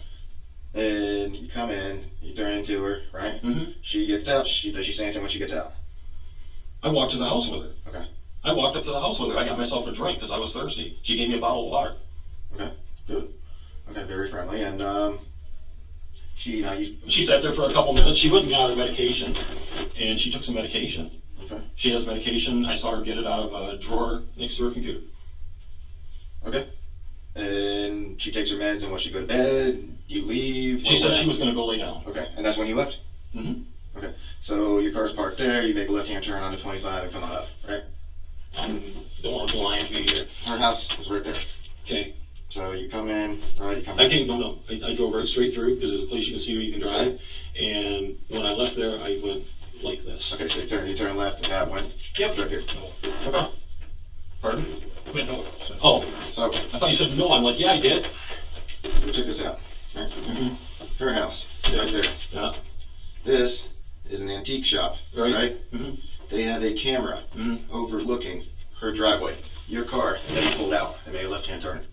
And you come in, you turn into her, right? Mm-hmm. She gets out. Does she say anything when she gets out? I walked to the house with her. Okay. I walked up to the house with her. I got myself a drink because I was thirsty. She gave me a bottle of water. Okay, good. Okay, very friendly. And She sat there for a couple minutes. She wouldn't get out of medication, and she took some medication. Okay. She has medication. I saw her get it out of a drawer next to her computer. Okay. And she takes her meds, and once she go to bed, you leave. She said she was going to go lay down. Okay, and that's when you left? Mm-hmm. Okay, so your car's parked there, you make a left-hand turn onto 25 and come on up, right? I don't want to be lying to you here. Her house is right there. Okay. So you come in, right, you come I in. can't go, no. I drove right straight through because there's a place you can see where you can drive. And when I left there, I went like this. Okay, so you turn left, and that went Yep. right here. Okay. Pardon? Went north. So. Oh, So, I thought you said no. I'm like, yeah, I did. check this out. Right? Mm-hmm. Her house, right there. Yeah. This is an antique shop, right? Mm-hmm. They have a camera overlooking her driveway. Your car, and then you pulled out and made a left-hand turn.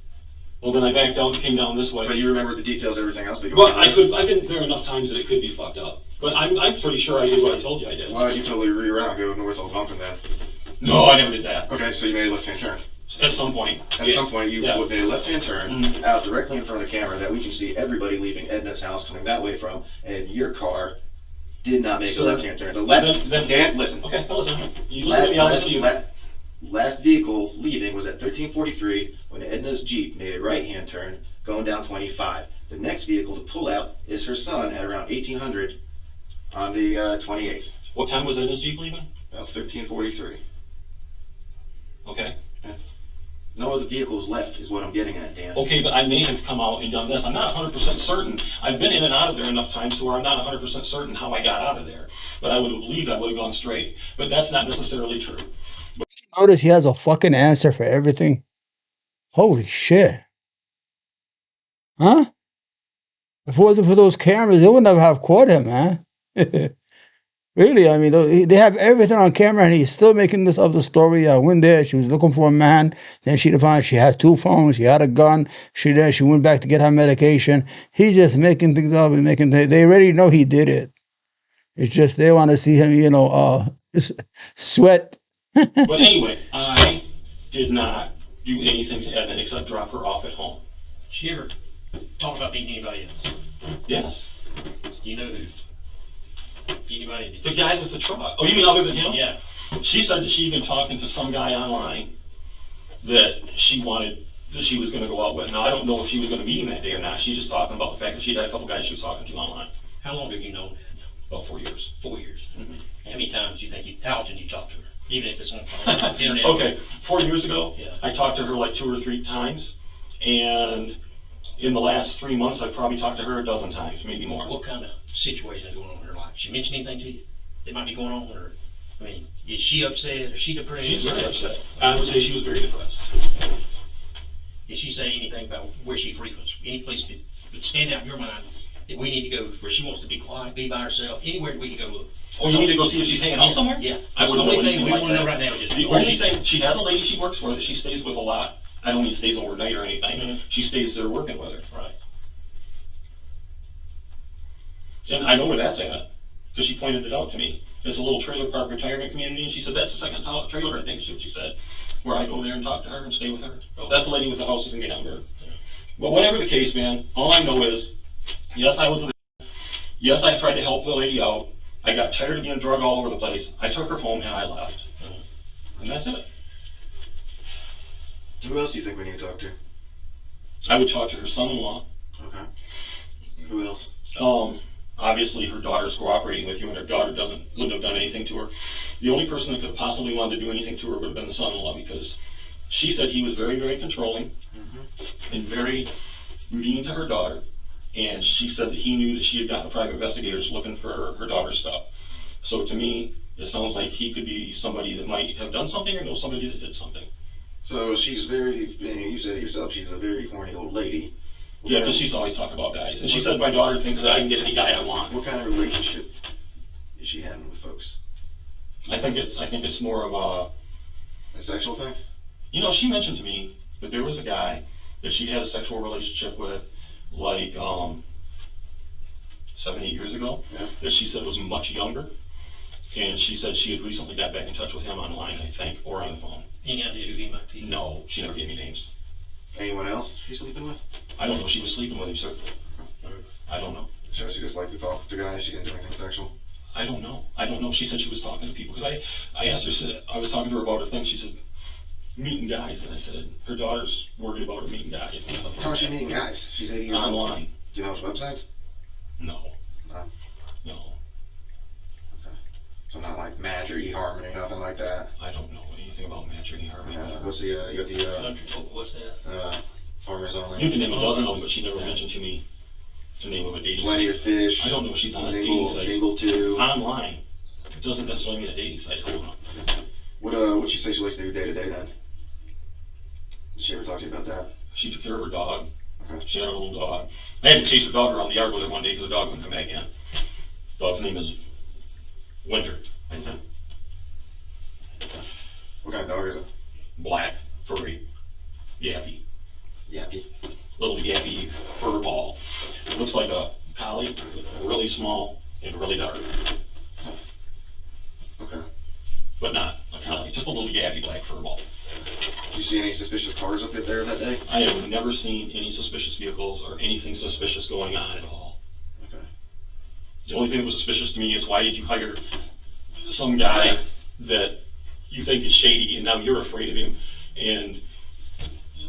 Well, then I backed out and came down this way. But you remember the details, everything else? But Well, I've been there enough times that it could be fucked up. But I'm pretty sure I did what I told you I did. Why did you totally reroute and go north Algonquin then? No, I never did that. Okay, so you made a left-hand turn. At some point. At some point, you made a left-hand turn out directly in front of the camera that we can see everybody leaving Edna's house coming that way from, and your car did not make a left-hand turn. The left, Dan, listen. Okay, I'll listen. You listen to me, I'll listen to you. Last vehicle leaving was at 1343 when Edna's Jeep made a right-hand turn going down 25. The next vehicle to pull out is her son at around 1800 on the 28th. What time was Edna's Jeep leaving? About 1343. Okay. No other vehicles left is what I'm getting at, Dan. Okay, but I may have come out and done this. I'm not 100% certain. I've been in and out of there enough times to where I'm not 100% certain how I got out of there. But I would have believed I would have gone straight. But that's not necessarily true. Notice he has a fucking answer for everything. Holy shit. Huh? If it wasn't for those cameras, they would never have caught him, man. Really, I mean, they have everything on camera, and he's still making this up the story. I went there, she was looking for a man, then she found she had 2 phones, she had a gun, she went back to get her medication. He's just making things up and they already know he did it. It's just they want to see him, sweat. But anyway, I did not do anything to Edna except drop her off at home. Did she ever talk about meeting anybody else? Yes. You know who? Anybody? The guy with the truck. Oh, you mean other than him? Yeah. She said that she'd been talking to some guy online that she was going to go out with. Now, I don't know if she was going to meet him that day or not. She's just talking about the fact that she'd had a couple guys she was talking to online. How long have you known Ed? About 4 years. 4 years. Mm-hmm. How many times do you think how often you talked to her? Even if it's on phone, internet? Okay, 4 years ago, Yeah. I talked to her like 2 or 3 times, and in the last 3 months, I've probably talked to her a dozen times, maybe more. What kind of situation is going on in her life? She mention anything to you that might be going on, or I mean, is she upset? Is she depressed? She's very upset. I would say she was very depressed. Did she say anything about where she frequents? Any place that would stand out in your mind that we need to go where she wants to be quiet, be by herself? Anywhere that we can go look? Oh, you need to go see if she's hanging out somewhere? Yeah. I That's wouldn't the know only anything thing we like want to know that. right now is just The where only she's thing, she has a lady she works for that she stays with a lot. I don't mean stays overnight or anything. Mhm. She stays there working with her. Right. And I know where that's at, because she pointed it out to me. It's a little trailer park retirement community, and she said that's the second trailer, I think, she said, where I go there and talk to her and stay with her. That's the lady with the houses in Gatlinburg. But whatever the case, man, all I know is, yes, I was there. Yes, I tried to help the lady out. I got tired of being drugged all over the place. I took her home and I left. And that's it. Who else do you think we need to talk to? I would talk to her son-in-law. Okay. Who else? Obviously her daughter's cooperating with you, and her daughter wouldn't have done anything to her. The only person that could have possibly wanted to do anything to her would have been the son-in-law, because she said he was very, very controlling and very mean to her daughter. And she said that he knew that she had gotten private investigators looking for her daughter's stuff. So to me, it sounds like he could be somebody that might have done something or know somebody that did something. So she's very, you said it yourself, she's a very horny old lady. Yeah, because she's always talking about guys. And she said my daughter thinks that I can get any guy I want. What kind of relationship is she having with folks? I think it's more of A sexual thing? you know, she mentioned to me that there was a guy that she had a sexual relationship with, like 7, 8 years ago, that she said was much younger. And she said she had recently got back in touch with him online, I think, or on the phone. Any idea who he might be? No, she never gave me names. Anyone else she's sleeping with? I don't know if she was sleeping with him, sir. I don't know. So she just liked to talk to guys, she didn't do anything sexual? I don't know. She said she was talking to people, because I asked her, I was talking to her about her thing, she said, meeting guys, and I said, her daughter's worried about her meeting guys and stuff like How is she that. meeting guys? She's 80 years old. Online. Do you know which websites? No. No. No. Okay. So not like Match or eHarmony, nothing like that. I don't know anything about Match or eHarmony. What's the, you got the, Country Club, what's that? Farmers Only. You can name a dozen of them, but she never mentioned to me the name of a dating Plenty site. of Fish. I don't know if she's on a dating Mingle, site. Mingle 2. Online. It doesn't necessarily mean a dating site. I don't know. What'd she say she likes to do day to day then? Did she ever talk to you about that? She took care of her dog. Okay. She had a little dog. I had to chase her dog around the yard with her one day because the dog wouldn't come back in. Dog's name is Winter, I think. What kind of dog is it? Black, furry, yappy. Yappy. Little yappy fur ball. It looks like a collie, really small and really dark. Okay. But not a collie, just a little yappy black fur ball. Did you see any suspicious cars up there that day? I have never seen any suspicious vehicles or anything suspicious going on at all. Okay. The only thing that was suspicious to me is why did you hire some guy that you think is shady and now you're afraid of him? And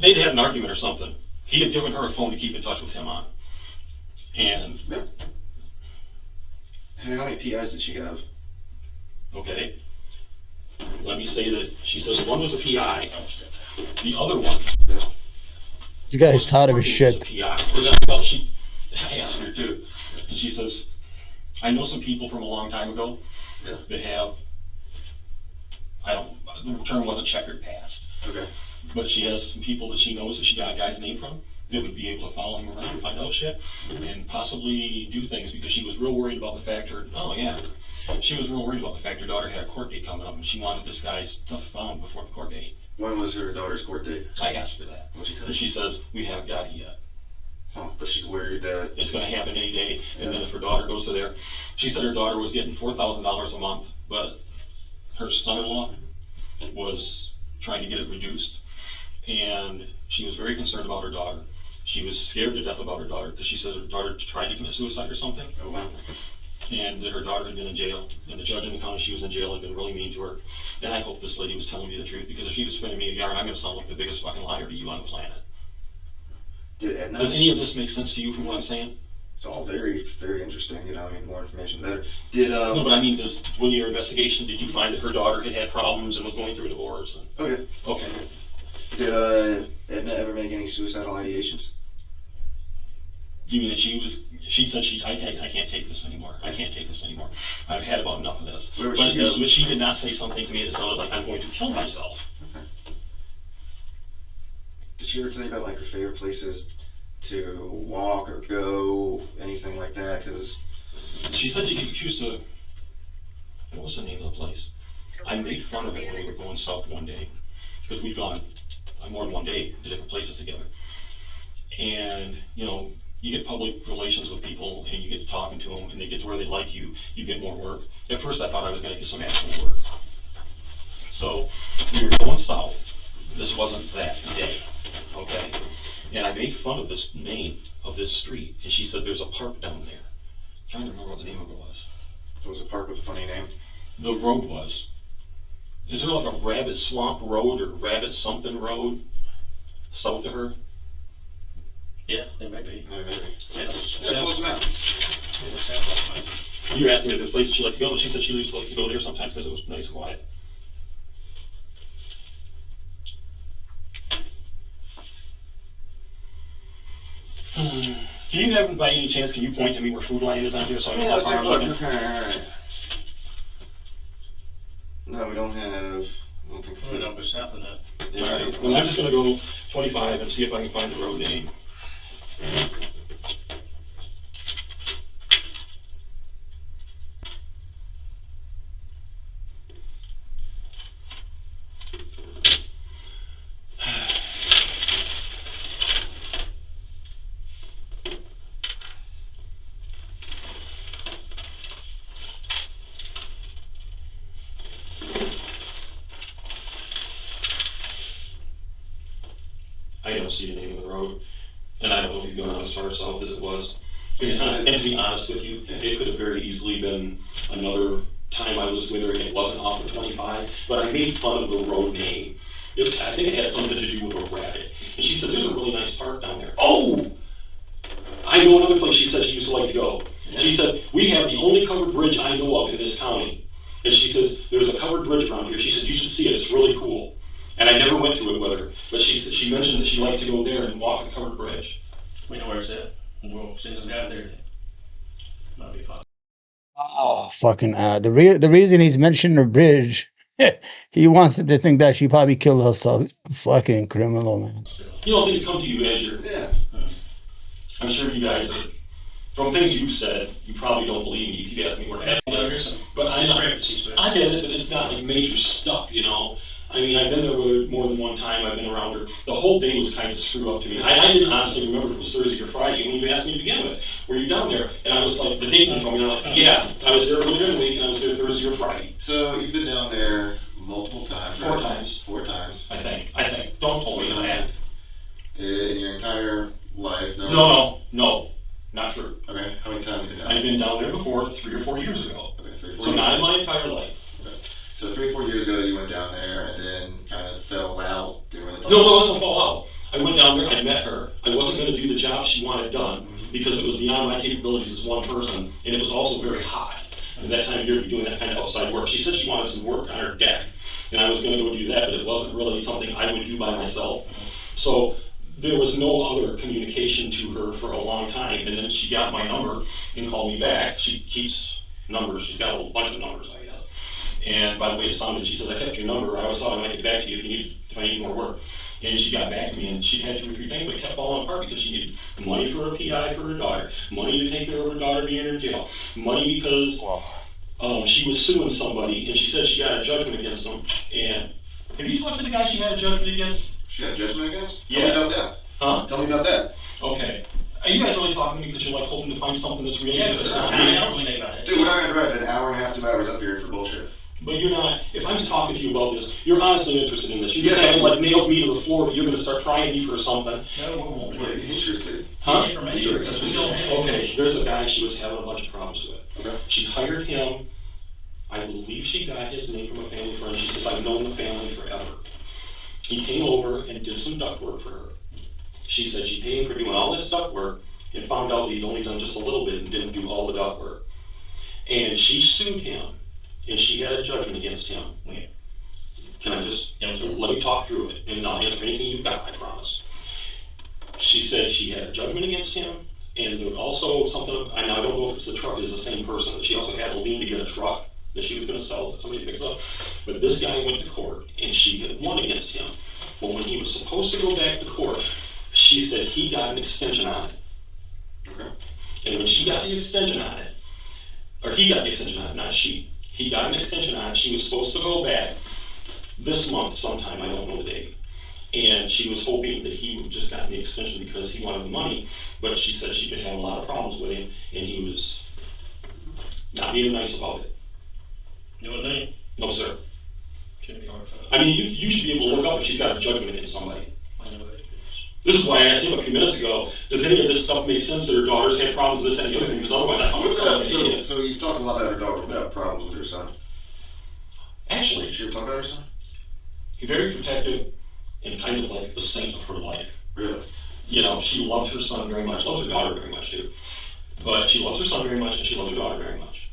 they'd had an argument or something. He had given her a phone to keep in touch with him on. And, Yeah. How many PIs did she have? okay, let me say that she says one was a PI. The other one, This guy's tired of his shit. PI. I asked her too. And she says, I know some people from a long time ago Yeah. that have, the term wasn't checkered past, Okay. but she has some people that she knows that she got a guy's name from that would be able to follow him around and find out shit and possibly do things because she was real worried about the fact she was real worried about the fact her daughter had a court date coming up and she wanted this guy's stuff found before the court date. When was her daughter's court date? I asked her that. What'd she tell And you? she says, we haven't got it yet. Huh, but she's worried that. It's gonna happen any day, and then if her daughter goes to there, she said her daughter was getting $4,000 a month, but her son-in-law was trying to get it reduced, and she was very concerned about her daughter. She was scared to death about her daughter, because she said her daughter tried to commit suicide or something, Oh, wow. and that her daughter had been in jail, and the judge in the county she was in jail had been really mean to her. And I hope this lady was telling me the truth, because if she was spinning me a yarn, I'm gonna sound like the biggest fucking liar to you on the planet. Did Edna? Does any of this make sense to you from what I'm saying? It's all very, very interesting. You know, I mean, more information, the better. Did No, but I mean, when your investigation, did you find that her daughter had had problems and was going through a divorce? Okay. Okay. Did Edna ever make any suicidal ideations? You mean that she said I can't take this anymore. I can't take this anymore. I've had about enough of this. Where would But she go? but she did not say something to me that sounded like I'm going to kill myself. Okay. Did she ever tell you about like her favorite places to walk or go, anything like that? Because She said that she used to, what was the name of the place? I made fun of it when we were going south one day. Because we've gone more than one day to different places together. And, you know, you get public relations with people and you get to talking to them and they get to where they like you, you get more work. At first I thought I was going to get some actual work. So we were going south. This wasn't that day, okay? And I made fun of this name of this street, and she said there's a park down there. I'm trying to remember what the name of it was. so it was a park with a funny name. The road was. Is there like a Rabbit Swamp Road or Rabbit something road south of her? Yeah, there may be. Maybe. Yeah, Yeah, close enough. sounds like it. You asked me if there's places she liked to go, and she said she used to like to go there sometimes because it was nice and quiet. Can you have, by any chance, can you point to me where Food Lion is on here so I know Yeah, how let's far take a I'm look. looking? Okay, alright. No, we don't have, I don't think. Well, no, but south of that. Yeah, Alright, well, I'm just gonna go 25 and see if I can find the road name. I don't see the name of the road, and I don't know if you've gone as far south as it was. And to be honest with you, it could have very easily been another time I was with her and it wasn't off of 25, but I made fun of the road name I think it had something to do with a rabbit. And she said, there's a really nice park down there. Oh! I know another place she said she used to like to go. She said, we have the only covered bridge I know of in this county. And she says, there's a covered bridge around here. She said, you should see it. It's really cool. And I never went to it with her. But she mentioned that she liked to go there and walk the covered bridge. We know where it's at. We'll send some guys there. Might be possible. Oh, fucking the reason he's mentioned the bridge, he wants them to think that she probably killed herself. Fucking criminal, man. You know, things come to you as you're. Yeah. I'm sure you guys are. From things you've said, you probably don't believe me. You keep asking me where to but I get it, but it's not like major stuff, you know. I mean, I've been there with her more than one time. I've been around her. The whole day was kind of screwed up to me. I didn't honestly remember if it was Thursday or Friday when you asked me to begin with. Were you down there? And I was like, the date went from me, and I'm like, yeah, I was there earlier in the week, and I was there Thursday or Friday. So you've been down there multiple times, right? 4 times. 4 times. I think. Don't hold me to that. In your entire life? No, not true. Okay, how many times have you been down there? I've been down there before 3 or 4 years ago. Okay, 3 or 4 So years. not in my entire life. Okay. So 3 or 4 years ago you went down there and then kind of fell out doing the No, there wasn't a fallout. I went down there, I met her. I wasn't going to do the job she wanted done because it was beyond my capabilities as one person, and it was also very hot. At that time of year to be doing that kind of outside work. She said she wanted some work on her deck, and I was going to go do that, but it wasn't really something I would do by myself. So there was no other communication to her for a long time, and then she got my number and called me back. She keeps numbers. She's got a bunch of numbers, I guess. And by the way it sounded, she says, I kept your number. I always thought I might get back to you if I need more work. And she got back to me, and she had 2 or 3 things, but it kept falling apart because she needed money for a PI for her daughter, money to take care of her daughter being in jail, money because she was suing somebody, and she said she got a judgment against them. And have you talked to the guy she had a judgment against? She had a judgment against? Yeah. Tell me about that. Huh? Tell me about that. Okay. Are you guys really talking to me because you're like hoping to find something that's real? Yeah, but it's I not. don't really think about it. Dude, we're not gonna drive an hour and a half, 2 hours up here for bullshit. But you're not, if I'm talking to you about this, you're honestly interested in this. You just Yeah. haven't like nailed me to the floor, but you're gonna start trying me for something. No, we won't. Wait, interested? Huh? Information, because we don't have. Okay, there's a guy she was having a bunch of problems with. Okay. She hired him, I believe she got his name from a family friend. She says, I've known the family forever. He came over and did some duct work for her. She said she paid him for doing all this duct work and found out that he'd only done just a little bit and didn't do all the duct work. And she sued him, and she had a judgment against him. Yeah. Can I just, let me talk through it, and I'll answer anything you've got, I promise. She said she had a judgment against him, and there was also something, I don't know if it's the truck is the same person, but she also had a lien to get a truck that she was gonna sell that somebody picked up. But this guy went to court, and she had won against him. Well, when he was supposed to go back to court, she said he got an extension on it. Okay. And when she got the extension on it, or he got the extension on it, not she, he got an extension on it, she was supposed to go back this month sometime, I don't know the date. And she was hoping that he would just got the extension because he wanted the money, but she said she could have a lot of problems with him, and he was not being nice about it. You know what I mean? No, sir. Shouldn't be hard for us. I mean, you should be able to look up if she's got a judgment against somebody. I know it is. This is why I asked him a few minutes ago, does any of this stuff make sense that her daughters had problems with this and the other thing, because otherwise I would say, So you've talked a lot about her daughter, what about problems with her son? actually, Did she ever talk about her son? he's very protective and kind of like the saint of her life. Really? You know, she loves her son very much, loves her daughter very much too. But she loves her son very much and she loves her daughter very much.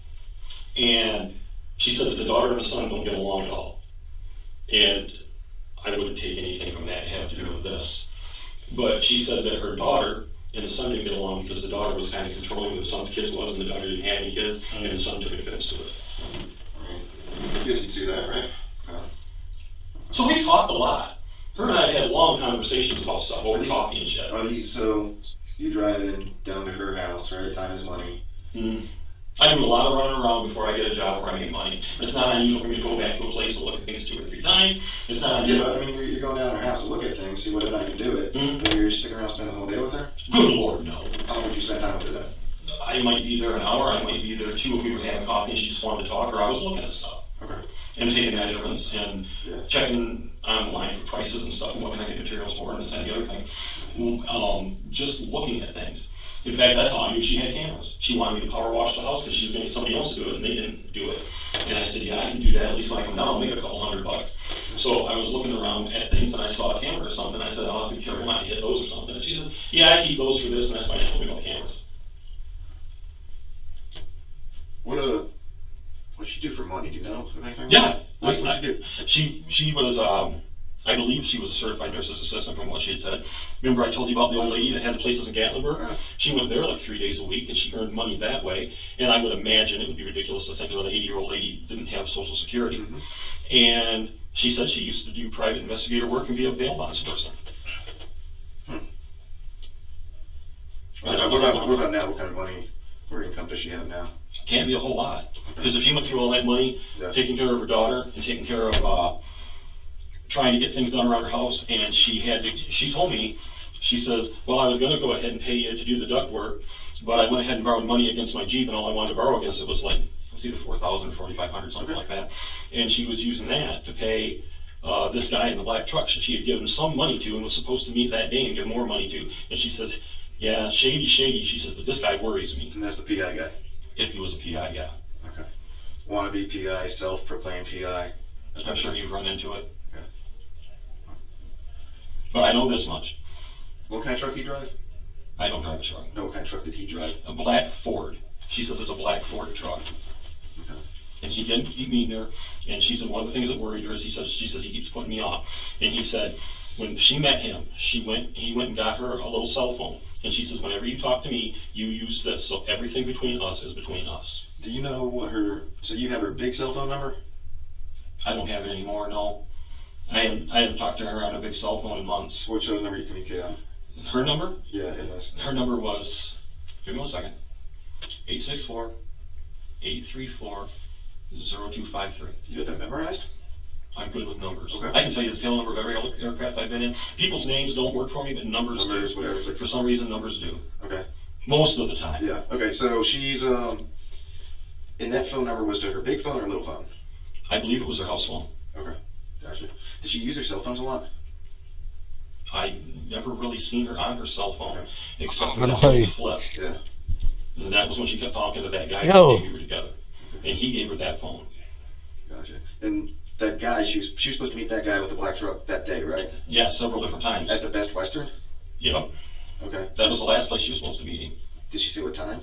And she said that the daughter and the son don't get along at all. And I wouldn't take anything from that to have to do with this. But she said that her daughter and the son didn't get along because the daughter was kind of controlling who the son's kids was and the daughter didn't have any kids and the son took offense to it. I guess you'd see that, right? So we talked a lot. Her and I had long conversations about stuff over coffee and shit. So you driving down to her house, right? Time is money. Mm-hmm. I do a lot of running around before I get a job where I make money. It's not unusual for me to go back to a place and look at things 2 or 3 times. It's not Yeah, unusual. but I mean, you're going down to her house to look at things, see whether or not you can do it. Mhm. But you're sticking around spending the whole day with her? Good Lord, no. How long would you spend time with her then? I might be there an hour, I might be there 2 if we were having coffee and she just wanted to talk, or I was looking at stuff. Okay. And taking measurements and Yeah. checking online for prices and stuff and what can I get materials for and this and the other thing. Just looking at things. In fact, that's how I knew she had cameras. She wanted me to power wash the house because she was going to get somebody else to do it and they didn't do it. And I said, yeah, I can do that. At least when I come down, I'll make a couple $100. So I was looking around at things and I saw a camera or something. I said, "I'll have to be careful not to hit those or something." And she said, "Yeah, I keep those for this," and that's why she told me about the cameras. What'd she do for money? Do you know of anything? Yeah. What'd she do? She was, I believe she was a certified nurse's assistant from what she had said. Remember I told you about the old lady that had the places in Gatlinburg? She went there like 3 days a week and she earned money that way. And I would imagine it would be ridiculous to think that an 80-year-old lady didn't have Social Security. And she said she used to do private investigator work and be a bail bonds person. What about now? What kind of money or income does she have now? Can't be a whole lot. Because if she went through all that money, taking care of her daughter and taking care of trying to get things done around her house, and she told me, she says, "Well, I was going to go ahead and pay you to do the duct work, but I went ahead and borrowed money against my Jeep, and all I wanted to borrow against it was like, it's either $4,000 or $4,500, something like that." And she was using that to pay this guy in the black truck that she had given some money to and was supposed to meet that day and give more money to. And she says, "Yeah, shady. She says, but this guy worries me." And that's the PI guy? If he was a PI, yeah. Okay. Wannabe PI, self-proclaimed PI. I'm sure you've run into it. Yeah. But I know this much. What kind of truck do you drive? I don't drive a truck. No, what kind of truck did he drive? A black Ford. She says it's a black Ford truck. Okay. And she didn't keep meeting her. And she said one of the things that worried her is she says he keeps putting me off. And he said when she met him, he went and got her a little cell phone. And she says, "Whenever you talk to me, you use this. So everything between us is between us." Do you know what so you have her big cell phone number? I don't have it anymore, no. I haven't talked to her on a big cell phone in months. What's the number you communicate on? Her number? Yeah, it is. Her number was, give me 1 second, 864-834-0253. You got that memorized? I'm good with numbers. Okay. I can tell you the tail number of every aircraft I've been in. People's names don't work for me, but numbers do. Whatever. For some reason, numbers do. Okay. Most of the time. Yeah. Okay. So she's and that phone number was to her big phone or little phone? I believe it was her house phone. Okay. Gotcha. Did she use her cell phones a lot? I never really seen her on her cell phone, Okay. except for that flip. Yeah. And that was when she kept talking to that guy Yo. and they were together. And he gave her that phone. Gotcha. And that guy, she was supposed to meet that guy with the black truck that day, right? Yeah, several different times. At the Best Western? Yep. Okay. That was the last place she was supposed to meet him. Did she say what time?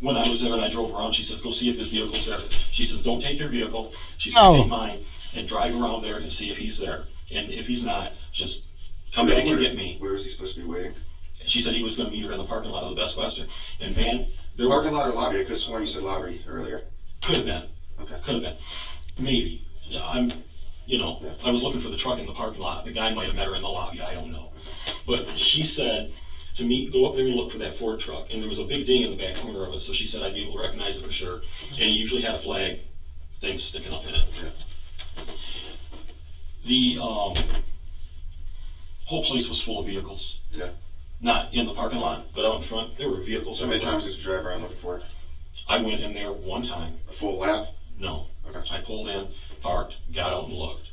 When I was there and I drove around, she says, "Go see if his vehicle's there." She says, "Don't take your vehicle." She says, No. "Take mine and drive around there and see if he's there. And if he's not, just come back and get me." Where was he supposed to be waiting? She said he was going to meet her in the parking lot of the Best Western. And man, there Parking lot or lobby? I could have sworn you said lobby earlier. could have been. Okay. Could have been. Maybe. I was looking for the truck in the parking lot. The guy might have met her in the lobby. I don't know. But she said to me, "Go up there and look for that Ford truck." And there was a big ding in the back corner of it. So she said I'd be able to recognize it for sure. And he usually had a flag thing sticking up in it. The whole place was full of vehicles. Yeah. Not in the parking lot, but out in front. There were vehicles. So many everywhere. times did you drive around looking for it? I went in there one time. A full lap? No. Okay. I pulled in, parked, got out and looked.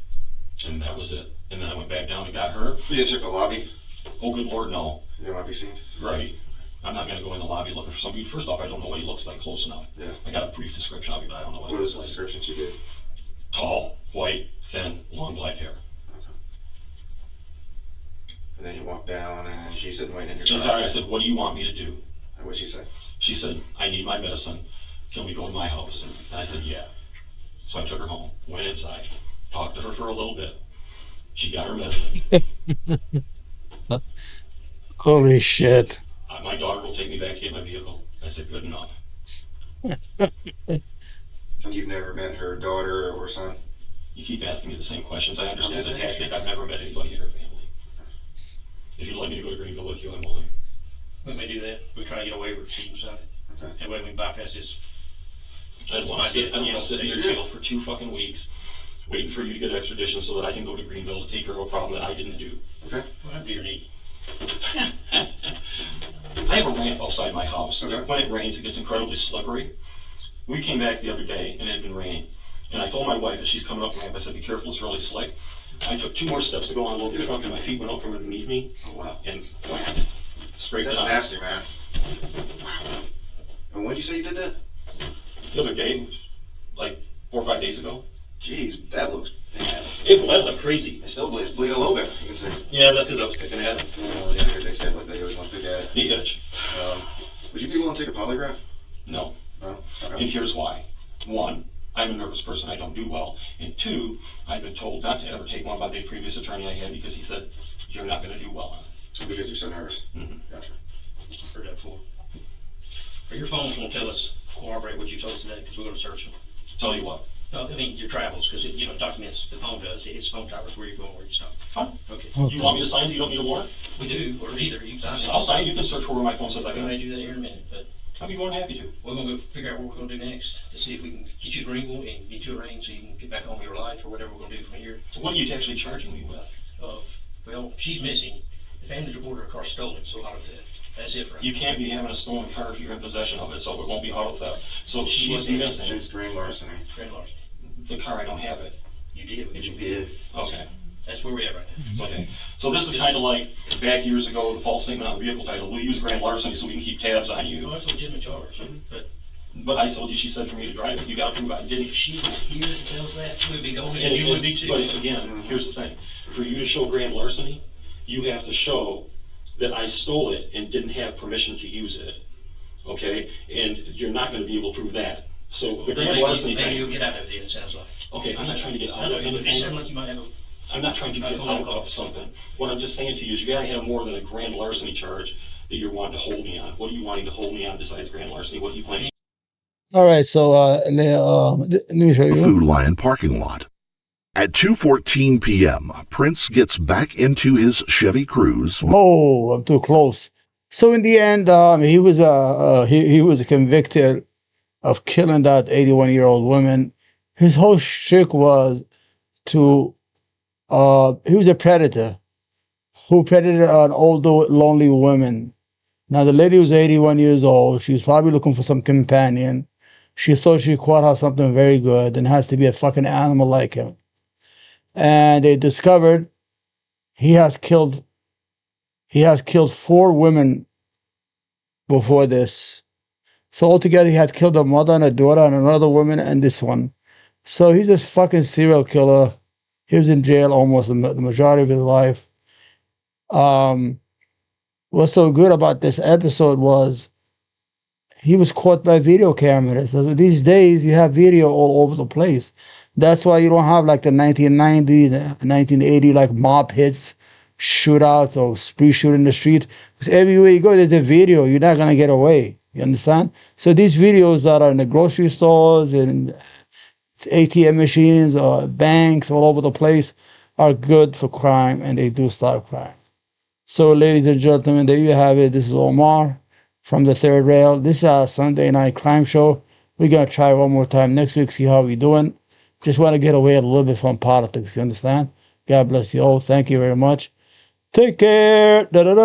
And that was it. And then I went back down and got her. You didn't check the lobby? Oh, good Lord, no. You don't want to be seen? Right. I'm not going to go in the lobby looking for somebody. First off, I don't know what he looks like close enough. Yeah. I got a brief description of him, but I don't know what he What looks was the like. description she gave? Tall, white, thin, long black hair. Okay. And then you walked down and she said, wait in your So car. I said, "What do you want me to do?" And what'd she say? She said, "I need my medicine. Can we go to my house?" And I said, "Yeah." So I took her home, went inside, talked to her for a little bit. She got her medicine. Holy shit. My daughter will take me back to get my vehicle. I said, "Good enough." And you've never met her daughter or son? You keep asking me the same questions. I understand the tactic. I've never met anybody in her family. If you'd like me to go to Greenville with you, I'm willing. We may do that. We try to get a waiver from the side. Okay. That way we bypass this. I don't want to sit in your jail for 2 fucking weeks, waiting for you to get extradition so that I can go to Greenville to take care of a problem that I didn't do. Okay. What happened to your knee? I have a ramp outside my house. Okay. When it rains, it gets incredibly slippery. We came back the other day and it had been raining. And I told my wife as she's coming up the ramp, I said, "Be careful, it's really slick." I took 2 more steps to go on load the truck and my feet went out from underneath me Oh, wow. and whacked. Straight That's down. nasty, man. And when did you say you did that? The other day, like 4 or 5 days ago. Jeez, that looks bad. It bled like crazy. It still bleeds a little bit, you can see. Yeah, that's because I was picking at it. Yeah, because they said like they always want to pick at it. The itch. Would you be willing to take a polygraph? No. No? And Okay. here's why. One, I'm a nervous person, I don't do well. And two, I've been told not to ever take one by the previous attorney I had because he said, you're not gonna do well on it. Because you're so nervous. Mm-hmm. Gotcha. Heard that before. Or your phones won't tell us, corroborate what you told us today, because we're gonna search them. Tell you what. No, I mean, your travels, because it, documents, the phone does, it's phone towers, where you're going, where you're stopping. Fine. Okay. You want me to sign it? You don't need a warrant? We do, or either, you sign it. I'll sign it. You can search for where my phone says I We got may it. do that here in a minute, but I'll be more than happy to. we're gonna go figure out what we're gonna do next, to see if we can get you to Greenville and get you arraigned, so you can get back on with your life, or whatever we're gonna do from here. What are you actually charging me with? Well, she's missing, the family's reported her car stolen, so auto theft. That's it, right? You can't be having a stolen car if you're in possession of it, so it won't be auto theft. So she's missing It's grand larceny. Grand larceny. the car. I don't have it. You did, but You did. Okay. that's where we're at right now. Okay. So this is kind of like back years ago, the false statement on the vehicle title. We use grand larceny so we can keep tabs on No, you. that's a legitimate charge, but But I told you, she said for me to drive it. You got to prove I didn't. if she was here to tell us that, we'd be going, and And you would be too. But again, here's the thing. For you to show grand larceny, you have to show that I stole it and didn't have permission to use it. Okay? And you're not going to be able to prove that. So the grand larceny Maybe you'll thing. get out of it, it sounds like. Okay, I'm not trying to get I out know, of it anything. sounds like you might have a, I'm not trying to get out of something. What I'm just saying to you is you gotta have more than a grand larceny charge that you're wanting to hold me on. What are you wanting to hold me on besides grand larceny? What are you planning? All right, so let me show The you. Food Lion parking lot. At 2:14 p.m., Printz gets back into his Chevy Cruze. Oh, I'm too close. So in the end, he was convicted of killing that 81-year-old woman. His whole shtick was to he was a predator who predated an older, lonely woman. Now the lady was 81 years old. She was probably looking for some companion. She thought she caught her something very good and has to be a fucking animal like him. And they discovered he has killed 4 women before this. So altogether he had killed a mother and a daughter and another woman and this one. So he's a fucking serial killer. He was in jail almost the majority of his life. What's so good about this episode was he was caught by video cameras. So these days you have video all over the place. That's why you don't have like the 1990s, 1980 like mob hits, shootouts or spree shoot in the street. Because everywhere you go, there's a video. You're not gonna get away. You understand? So these videos that are in the grocery stores and ATM machines or banks all over the place are good for crime, and they do stop crime. So, ladies and gentlemen, there you have it. This is Omar from the Third Rail. This is our Sunday night crime show. We're gonna try one more time next week, see how we're doing. Just want to get away a little bit from politics. You understand? God bless you all. Thank you very much. Take care. Da-da-da.